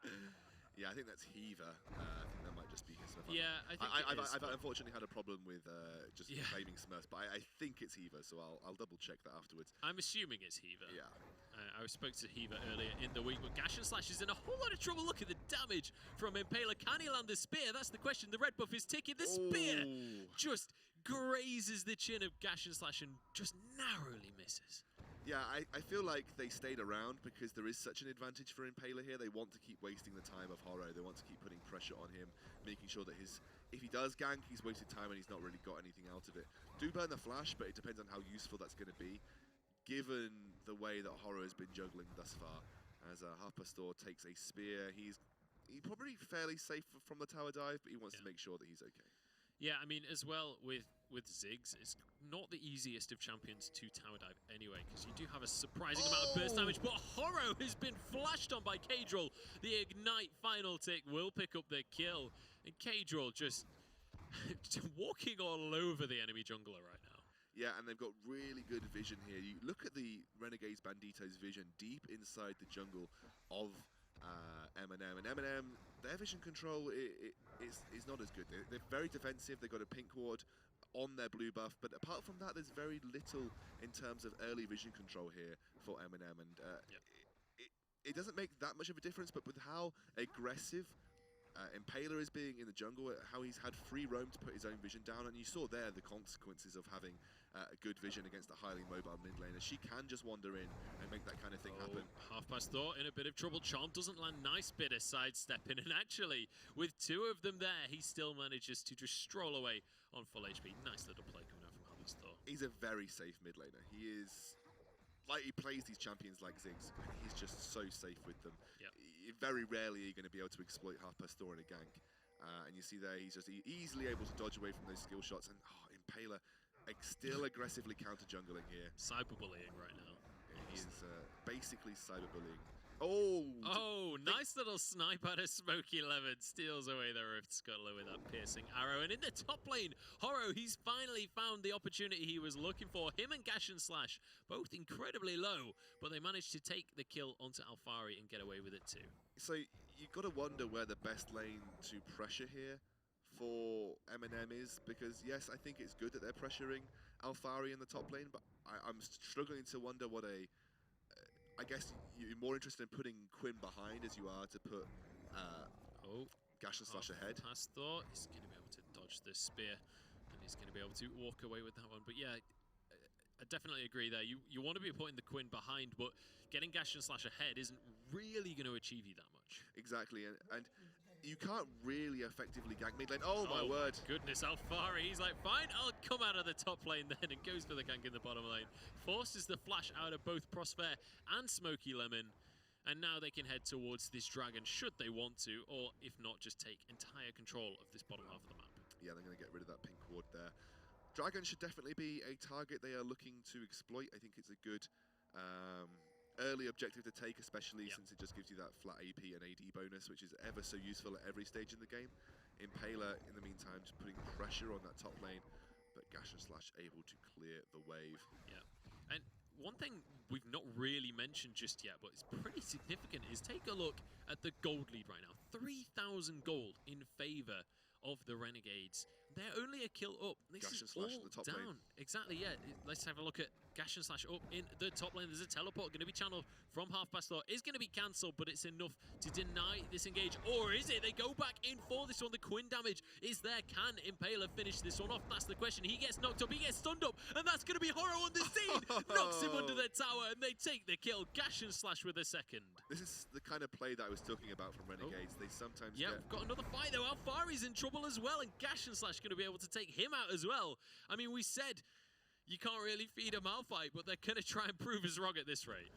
Yeah, I think that's Heaver. I think that might just be his stuff. Yeah, I think I've unfortunately had a problem with just claiming Smurfs, but I think it's Heaver, so I'll double check that afterwards. I'm assuming it's Heaver. Yeah. I spoke to Heaver earlier in the week, but Gash and Slash is in a whole lot of trouble. Look at the damage from Impaler. Can he land the spear? That's the question. The red buff is ticking. The spear just grazes the chin of Gash and Slash and just narrowly misses. Yeah, I feel like they stayed around because there is such an advantage for Impaler here. They want to keep wasting the time of Horo. They want to keep putting pressure on him, making sure that his if he does gank, he's wasted time and he's not really got anything out of it. Do burn the flash, but it depends on how useful that's going to be, given the way that Horror has been juggling thus far. As Harpastor takes a spear, he's probably fairly safe from the tower dive, but he wants to make sure that he's okay. Yeah, I mean, as well with Ziggs, it's not the easiest of champions to tower dive anyway, because you do have a surprising amount of burst damage, but Horror has been flashed on by Kadril. The Ignite final tick will pick up the kill, and Kadril just walking all over the enemy jungler right now. Yeah, and they've got really good vision here. You look at the Renegades Bandito's vision deep inside the jungle of MnM, and MnM, their vision control is not as good. They're very defensive. They've got a pink ward on their blue buff, but apart from that, there's very little in terms of early vision control here for MnM, and it doesn't make that much of a difference. But with how aggressive Impaler is being in the jungle, how he's had free roam to put his own vision down, and you saw there the consequences of having good vision against a highly mobile mid laner. She can just wander in and make that kind of thing happen. Half-Past-Thought in a bit of trouble. Charm doesn't land nice bit of sidestepping, and actually, with two of them there, he still manages to just stroll away on full HP. Nice little play coming out from Half-Past-Thought. He's a very safe mid laner. He is... like, he plays these champions like Ziggs. He's just so safe with them. Yep. Very rarely are you going to be able to exploit Harpastor in a gank. And you see there, he's just easily able to dodge away from those skill shots. And Impaler still aggressively counter-jungling here. Cyberbullying right now. Yeah, he is basically cyberbullying. Oh, nice little snipe out of Smoky Lemon. Steals away the Rift Scuttler with that piercing arrow. And in the top lane, Horror, he's finally found the opportunity he was looking for. Him and Gash and Slash, both incredibly low, but they managed to take the kill onto Alphari and get away with it too. So you've got to wonder where the best lane to pressure here for MnM is, because yes, I think it's good that they're pressuring Alphari in the top lane, but I'm struggling to wonder what I guess you're more interested in putting Quinn behind as you are to put Gash and Slash ahead. Half-Past-Thought is going to be able to dodge this spear, and he's going to be able to walk away with that one. But yeah, I definitely agree there. You want to be putting the Quinn behind, but getting Gash and Slash ahead isn't really going to achieve you that much. Exactly, and you can't really effectively gank mid lane. Oh my word. Goodness, Alphari, he's like, fine, I'll come out of the top lane then, and goes for the gank in the bottom lane. Forces the flash out of both Prosphere and Smoky Lemon, and now they can head towards this dragon should they want to, or if not, just take entire control of this bottom half of the map. Yeah, they're going to get rid of that pink ward there. Dragon should definitely be a target they are looking to exploit. I think it's a good early objective to take, especially since it just gives you that flat AP and AD bonus, which is ever so useful at every stage in the game. Impaler, in the meantime, just putting pressure on that top lane, but Gash and Slash able to clear the wave. Yeah, and one thing we've not really mentioned just yet, but it's pretty significant, is take a look at the gold lead right now. 3,000 gold in favor of the Renegades. They're only a kill up. This Gash is and Slash all in the top down. lane. Exactly, yeah. Let's have a look at Gash and Slash up in the top lane. There's a teleport going to be channeled from Half-Past-Thought. It's going to be cancelled, but it's enough to deny this engage. Or is it? They go back in for this one. The Quinn damage is there. Can Impaler finish this one off? That's the question. He gets knocked up. He gets stunned up. And that's going to be Horror on the scene. Knocks him under the tower, and they take the kill. Gash and Slash with a second. This is the kind of play that I was talking about from Renegades. They sometimes we've got another fight though. Alphari's in trouble as well, and Gash and Slash going to be able to take him out as well. I mean, we said you can't really feed a Malphite, but they're going to try and prove us wrong at this rate.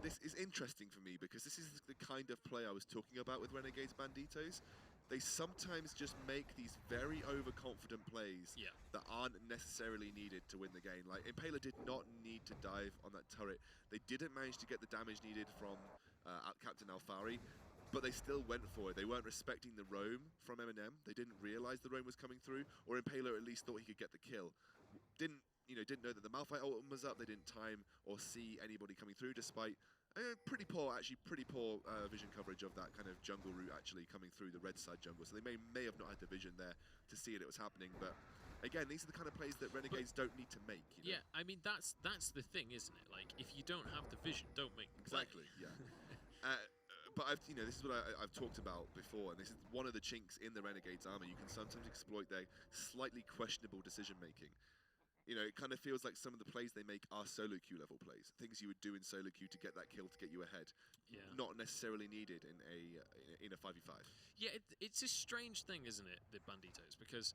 This is interesting for me because this is the kind of play I was talking about with Renegades Banditos. They sometimes just make these very overconfident plays that aren't necessarily needed to win the game. Like, Impaler did not need to dive on that turret. They didn't manage to get the damage needed from Captain Alphari, but they still went for it. They weren't respecting the roam from MnM. They didn't realize the roam was coming through, or Impaler at least thought he could get the kill. Didn't know that the Malphite ultimate was up. They didn't time or see anybody coming through, despite pretty poor vision coverage of that kind of jungle route actually coming through the red side jungle. So they may have not had the vision there to see it was happening. But again, these are the kind of plays that Renegades don't need to make. You know? Yeah, I mean that's the thing, isn't it? Like, if you don't have the vision, don't make the play. Exactly. Yeah. But this is what I've talked about before, and this is one of the chinks in the Renegades armor. You can sometimes exploit their slightly questionable decision making. You know, it kind of feels like some of the plays they make are solo queue level plays, things you would do in solo queue to get that kill, to get you ahead. Yeah. Not necessarily needed in a 5v5. Yeah, it's a strange thing, isn't it, the Banditos? Because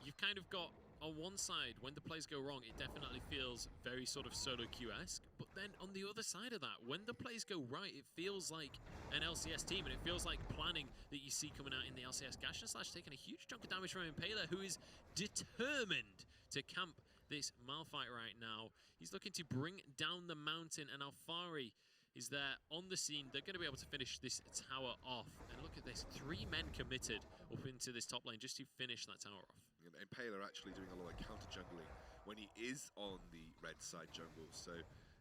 you've kind of got, on one side, when the plays go wrong, it definitely feels very sort of solo queue-esque. But then on the other side of that, when the plays go right, it feels like an LCS team, and it feels like planning that you see coming out in the LCS. Gash and Slash taking a huge chunk of damage from Impaler, who is determined to camp this Malphite right now. He's looking to bring down the mountain, and Alfari is there on the scene. They're going to be able to finish this tower off. And look at this, 3 men committed up into this top lane just to finish that tower off. And Impaler actually doing a lot of counter jungling when he is on the red side jungle. So,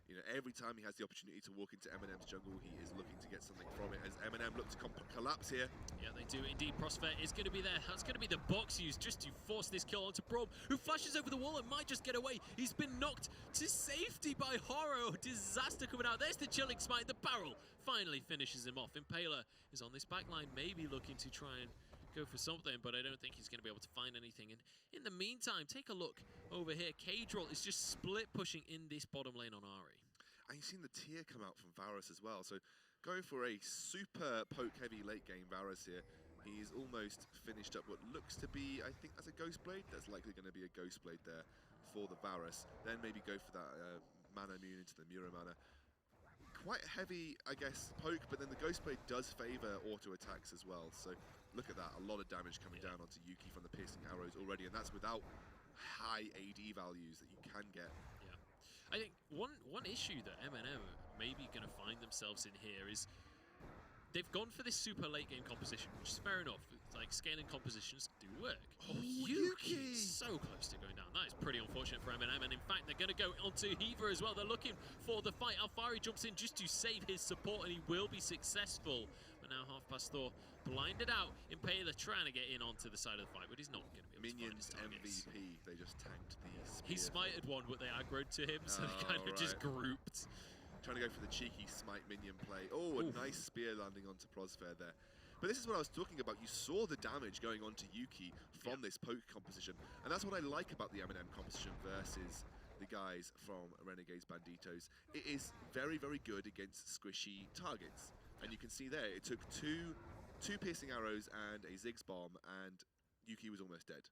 you know, every time he has the opportunity to walk into MnM's jungle, he is looking to get something from it, as MnM look to collapse here. Yeah, they do indeed. Prosper is going to be there. That's going to be the box used just to force this kill onto Prem, who flashes over the wall and might just get away. He's been knocked to safety by Horror. Disaster coming out. There's the chilling smite. The barrel finally finishes him off. Impaler is on this backline, maybe looking to try and go for something, but I don't think he's going to be able to find anything. And in the meantime, take a look over here. Kadril is just split pushing in this bottom lane on Ahri. And you've seen the tier come out from Varus as well. So going for a super poke-heavy late game Varus here. He's almost finished up what looks to be, I think that's a Ghost Blade. There's likely going to be a Ghost Blade there for the Varus. Then maybe go for that mana immune into the Mura mana. Quite heavy, I guess, poke, but then the Ghost Blade does favor auto attacks as well. So look at that, a lot of damage coming down onto Yuki from the piercing arrows already, and that's without high AD values that you can get. Yeah, I think one issue that MnM may be going to find themselves in here is they've gone for this super late game composition, which is fair enough. It's like scaling compositions do work. Oh, Yuki! So close to going down. That is pretty unfortunate for MnM, and in fact, they're going to go onto Heaver as well. They're looking for the fight. Alfari jumps in just to save his support, and he will be successful. But now Half Past Thor blinded out. Impaler trying to get in onto the side of the fight, but he's not going to be able Minions to find his targets. MVP, they just tanked the spear. He smited one, but they aggroed to him, so they kind of just grouped. Trying to go for the cheeky smite minion play. Oh, a nice spear landing onto Prosfair there. But this is what I was talking about. You saw the damage going on to Yuki from this poke composition. And that's what I like about the MnM composition versus the guys from Renegades Banditos. It is very, very good against squishy targets. And you can see there, it took two piercing arrows and a Ziggs bomb, and Yuki was almost dead.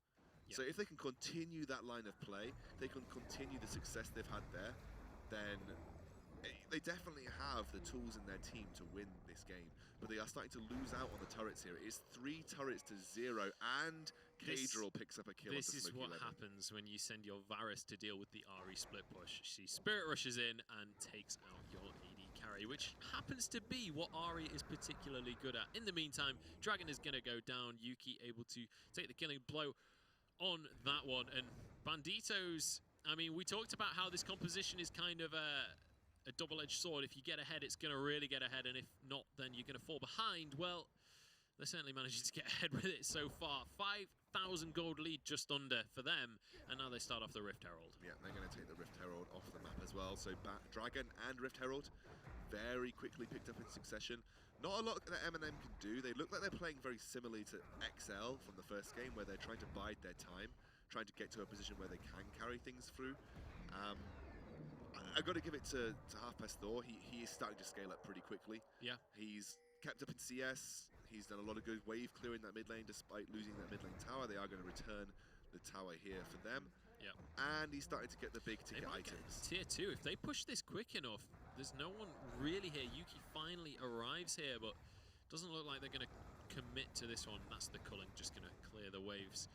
So if they can continue that line of play, they can continue the success they've had there, then they definitely have the tools in their team to win this game. But they are starting to lose out on the turrets here. It is 3 turrets to 0, and Kadril picks up a kill. This is what happens when you send your Varus to deal with the Ahri split push. She spirit rushes in and takes out your AD carry, which happens to be what Ahri is particularly good at. In the meantime, Dragon is going to go down. Yuki able to take the killing blow on that one. And Banditos, I mean, we talked about how this composition is kind of a double-edged sword. If you get ahead, it's going to really get ahead, and if not, then you're going to fall behind. Well, they're certainly managing to get ahead with it so far. 5,000 gold lead just under for them, and now they start off the Rift Herald. Yeah, they're going to take the Rift Herald off the map as well. So Dragon and Rift Herald very quickly picked up in succession. Not a lot that MnM can do. They look like they're playing very similarly to XL from the first game, where they're trying to bide their time, trying to get to a position where they can carry things through. I've got to give it to Half Past Thor. He is starting to scale up pretty quickly. Yeah. He's kept up in CS. He's done a lot of good wave clearing that mid lane despite losing that mid lane tower. They are going to return the tower here for them. Yeah. And he's starting to get the big ticket items. Tier 2. If they push this quick enough, there's no one really here. Yuki finally arrives here, but doesn't look like they're going to commit to this one. That's the culling, just going to clear the waves.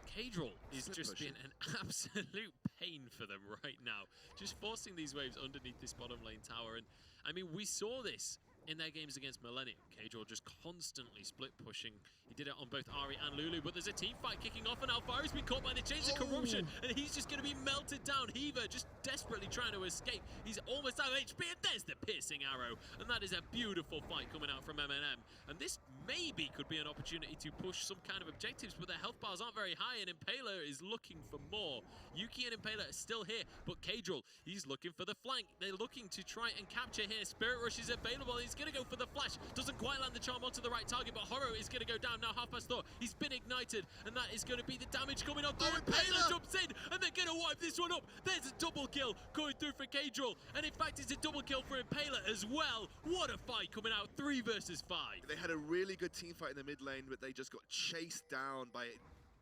Kadril is just been an absolute pain for them right now. Just forcing these waves underneath this bottom lane tower. And I mean, we saw this in their games against Millennium. Kadril just constantly split pushing. He did it on both Ahri and Lulu, but there's a team fight kicking off, and Alfari's been caught by the Chains of Corruption, and he's just going to be melted down. Heaver just desperately trying to escape. He's almost out of HP, and there's the piercing arrow. And that is a beautiful fight coming out from MnM. And this maybe could be an opportunity to push some kind of objectives, but their health bars aren't very high, and Impaler is looking for more. Yuki and Impaler are still here, but Kadril, he's looking for the flank. They're looking to try and capture here. Spirit Rush is available. He's He's going to go for the flash. Doesn't quite land the charm onto the right target, but Horror is going to go down now. Half past Thor. He's been ignited, and that is going to be the damage coming on through. Impaler jumps in, and they're going to wipe this one up. There's a double kill going through for Cadril, and in fact, it's a double kill for Impaler as well. What a fight coming out, 3 versus 5. They had a really good team fight in the mid lane, but they just got chased down by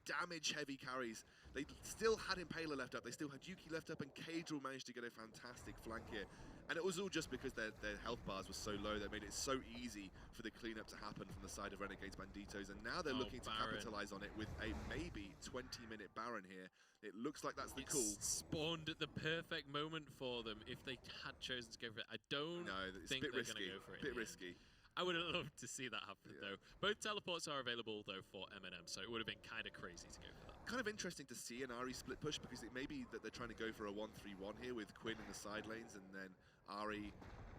damage-heavy carries. They still had Impaler left up, they still had Yuki left up, and Cadril managed to get a fantastic flank here. And it was all just because their health bars were so low that made it so easy for the cleanup to happen from the side of Renegades Banditos. And now they're looking to capitalize on it with a maybe 20-minute Baron here. It looks like that's the call. Spawned at the perfect moment for them if they had chosen to go for it. I don't think they're going to go for it. A bit risky. I would have loved to see that happen, though. Both teleports are available, though, for MnM, so it would have been kind of crazy to go for that. Kind of interesting to see an Ahri split push, because it may be that they're trying to go for a 1-3-1 here with Quinn in the side lanes and then Ahri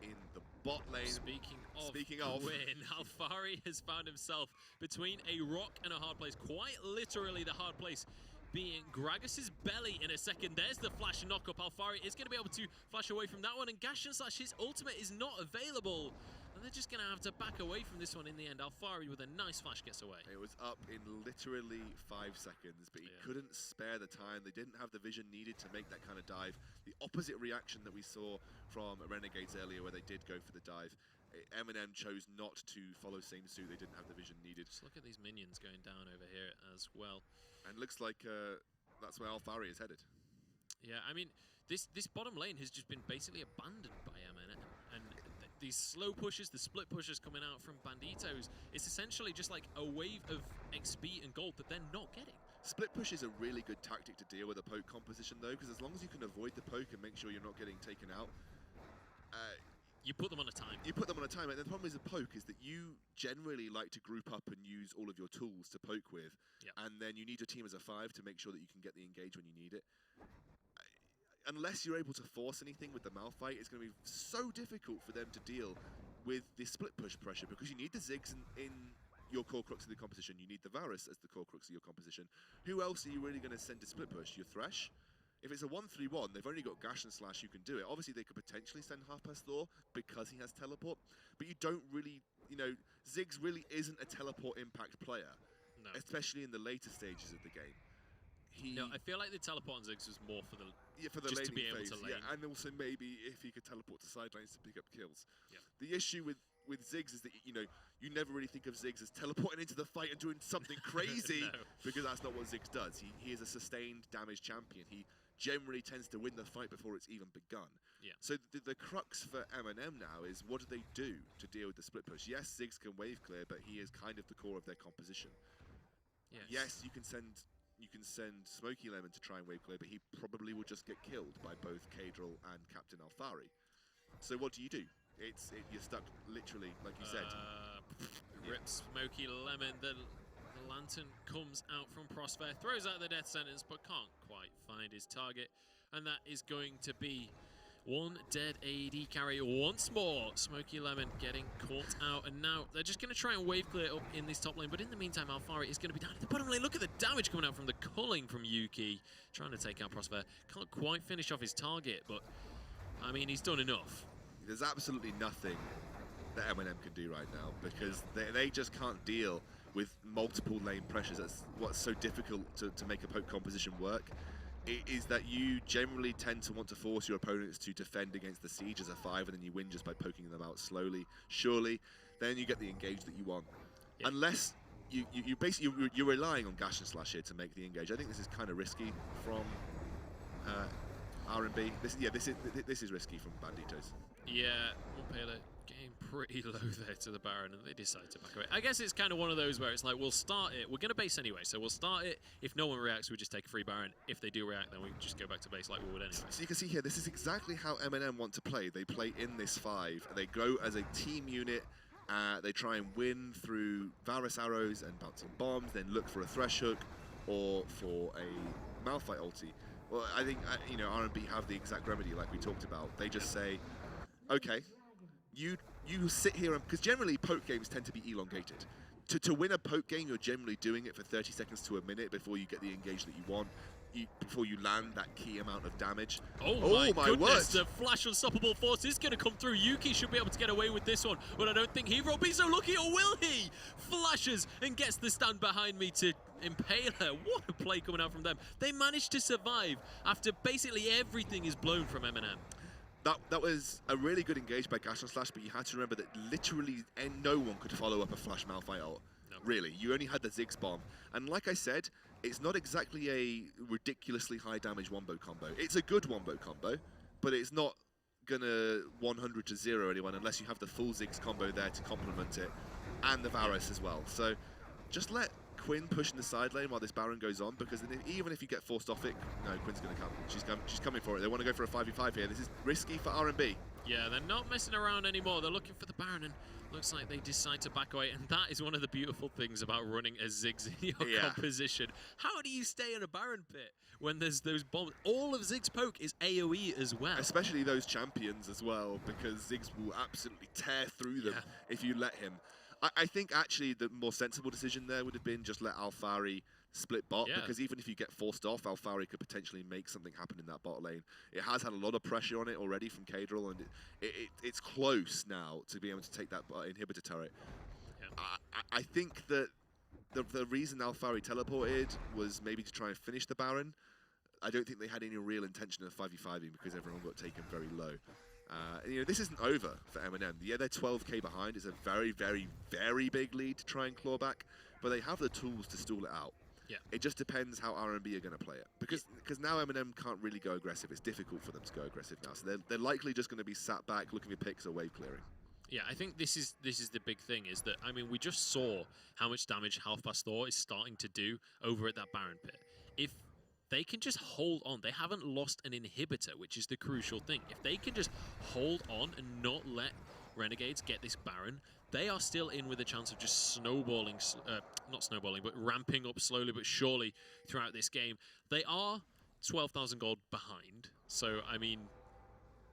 in the bot lane. Speaking of Quinn, Alphari has found himself between a rock and a hard place, quite literally the hard place being Gragas's belly in a second. There's the flash and knock up. Alphari is going to be able to flash away from that one, and Gash and Slash, his ultimate is not available. And they're just going to have to back away from this one in the end. Alphari with a nice flash gets away. It was up in literally 5 seconds, but he couldn't spare the time. They didn't have the vision needed to make that kind of dive. The opposite reaction that we saw from Renegades earlier, where they did go for the dive. MnM chose not to follow same suit. They didn't have the vision needed. Just look at these minions going down over here as well. And looks like that's where Alphari is headed. Yeah, I mean, this bottom lane has just been basically abandoned by MnM. And these slow pushes, the split pushes coming out from Banditos, it's essentially just like a wave of XP and gold that they're not getting. Split push is a really good tactic to deal with a poke composition, though, because as long as you can avoid the poke and make sure you're not getting taken out, you put them on a time. You put them on a time, and the problem with a poke is that you generally like to group up and use all of your tools to poke with, and then you need your team as a 5 to make sure that you can get the engage when you need it. Unless you're able to force anything with the Malphite, it's going to be so difficult for them to deal with the split push pressure, because you need the Ziggs in your core crux of the composition. You need the Varus as the core crux of your composition. Who else are you really going to send to split push? Your Thresh? If it's a 1-3-1, they've only got Gash and Slash who can do it. Obviously, they could potentially send Half Past Thor because he has teleport, but you don't really, you know, Ziggs really isn't a teleport impact player, especially in the later stages of the game. No, I feel like the teleport on Ziggs was more for the just to be able phase, to lane. and also maybe if he could teleport to side lanes to pick up kills. Yeah. The issue with Ziggs is that, you know, you never really think of Ziggs as teleporting into the fight and doing something crazy, because that's not what Ziggs does. He is a sustained damage champion. He generally tends to win the fight before it's even begun. Yeah. So the crux for MnM now is, what do they do to deal with the split push? Yes, Ziggs can wave clear, but he is kind of the core of their composition. Yes, you can send Smoky Lemon to try and wave clear, but he probably will just get killed by both Cadril and Captain Alphari. So what do? You're stuck literally, like you said. Rip Smoky Lemon. The lantern comes out from Prosphere, throws out the death sentence, but can't quite find his target. And that is going to be one dead AD carry once more. Smoky Lemon getting caught out, and now they're just going to try and wave clear up in this top lane. But in the meantime, Alphari is going to be down at the bottom lane. Look at the damage coming out from the culling from Yuki. Trying to take out Prosphere. Can't quite finish off his target, but I mean, he's done enough. There's absolutely nothing that MnM can do right now, because they just can't deal with multiple lane pressures. That's what's so difficult to make a poke composition work. It is that you generally tend to want to force your opponents to defend against the siege as a 5, and then you win just by poking them out slowly. Surely, then you get the engage that you want. Yep. Unless you basically you're relying on Gash and Slash here to make the engage. I think this is kind of risky from RNB. This is risky from Banditos. Yeah, Impaler getting pretty low there to the Baron, and they decide to back away. I guess it's kind of one of those where it's like, we'll start it. We're going to base anyway, so we'll start it. If no one reacts, we just take a free Baron. If they do react, then we just go back to base like we would anyway. So you can see here, this is exactly how MnM want to play. They play in this 5. They go as a team unit. They try and win through Varus arrows and bouncing bombs, then look for a Thresh hook or for a Malphite ulti. Well, I think, you know, RNB have the exact remedy like we talked about. They just say, okay, you sit here, because generally poke games tend to be elongated. To win a poke game, you're generally doing it for 30 seconds to a minute before you get the engage that you want. before you land that key amount of damage. Oh my goodness, word. the Flash Unstoppable Force is going to come through. Yuki should be able to get away with this one, but I don't think he will be so lucky, or will he? Flashes and gets the stand behind me to impale her. What a play coming out from them. They managed to survive after basically everything is blown from MnM. That was a really good engage by Gash and Slash, but you had to remember that literally no one could follow up a Flash Malphite ult. No. Really, you only had the Ziggs bomb. And like I said, it's not exactly a ridiculously high damage wombo combo. It's a good wombo combo, but it's not gonna 100 to 0 anyone unless you have the full Ziggs combo there to complement it, and the Varus as well. So just let Quinn push in the side lane while this Baron goes on, because even if you get forced off it, no, Quinn's going to come. She's coming for it. They want to go for a 5v5 here. This is risky for RNB. Yeah, they're not messing around anymore. They're looking for the Baron, and looks like they decide to back away. And that is one of the beautiful things about running a Ziggs in your composition. How do you stay in a Baron pit when there's those bombs? All of Ziggs' poke is AoE as well. Especially those champions as well, because Ziggs will absolutely tear through them if you let him. I think actually the more sensible decision there would have been just let Alphari split bot, because even if you get forced off, Alphari could potentially make something happen in that bot lane. It has had a lot of pressure on it already from Kadril, and it's close now to be able to take that inhibitor turret. I think that the reason Alphari teleported was maybe to try and finish the Baron. I don't think they had any real intention of 5v5ing because everyone got taken very low. You know, this isn't over for MnM. Yeah, they're 12k behind. It's a very, very, very big lead to try and claw back, but they have the tools to stall it out. Yeah. It just depends how RNB are going to play it, because now MnM can't really go aggressive. It's difficult for them to go aggressive now, so they're likely just going to be sat back looking for picks or wave clearing. Yeah, I think this is the big thing, is that, I mean, we just saw how much damage Half Past Thor is starting to do over at that Baron pit. If they can just hold on. They haven't lost an inhibitor, which is the crucial thing. If they can just hold on and not let Renegades get this Baron, they are still in with a chance of just snowballing, not snowballing, but ramping up slowly but surely throughout this game. They are 12,000 gold behind, so, I mean,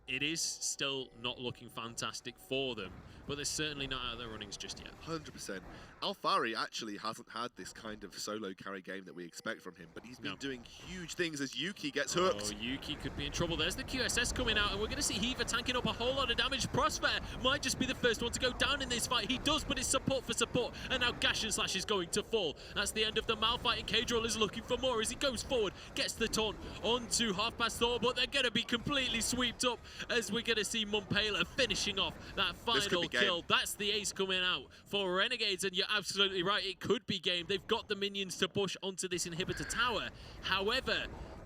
it is still not looking fantastic for them, but they're certainly not out of their runnings just yet. 100%. Alphari actually hasn't had this kind of solo carry game that we expect from him, but he's been doing huge things as Yuki gets hooked. Oh, Yuki could be in trouble. There's the QSS coming out, and we're going to see Heaver tanking up a whole lot of damage. Prosphere might just be the first one to go down in this fight. He does, but it's support for support, and now Gash and Slash is going to fall. That's the end of the Malphite, and Kadril is looking for more as he goes forward, gets the taunt onto Half Past Thor, but they're going to be completely swept up as we're going to see Mumpela finishing off that final kill. That's the ace coming out for Renegades, and you're absolutely right, it could be game. They've got the minions to push onto this inhibitor tower. However,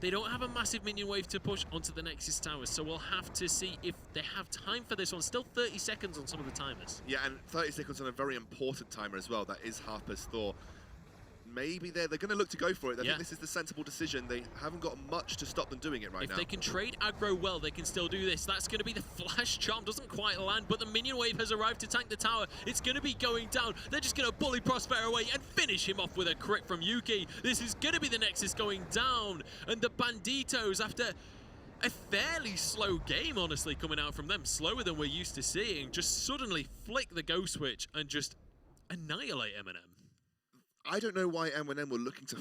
they don't have a massive minion wave to push onto the Nexus tower, so we'll have to see if they have time for this one. Still 30 seconds on some of the timers. Yeah, and 30 seconds on a very important timer as well. That is Half Past Thor. Maybe they're going to look to go for it. I think this is the sensible decision. They haven't got much to stop them doing it right now. If they can trade aggro well, they can still do this. That's going to be the Flash Charm. Doesn't quite land, but the minion wave has arrived to tank the tower. It's going to be going down. They're just going to bully Prosphere away and finish him off with a crit from Yuki. This is going to be the Nexus going down. And the Banditos, after a fairly slow game, honestly, coming out from them, slower than we're used to seeing, just suddenly flick the go switch and just annihilate MnM. I don't know why MnM were looking to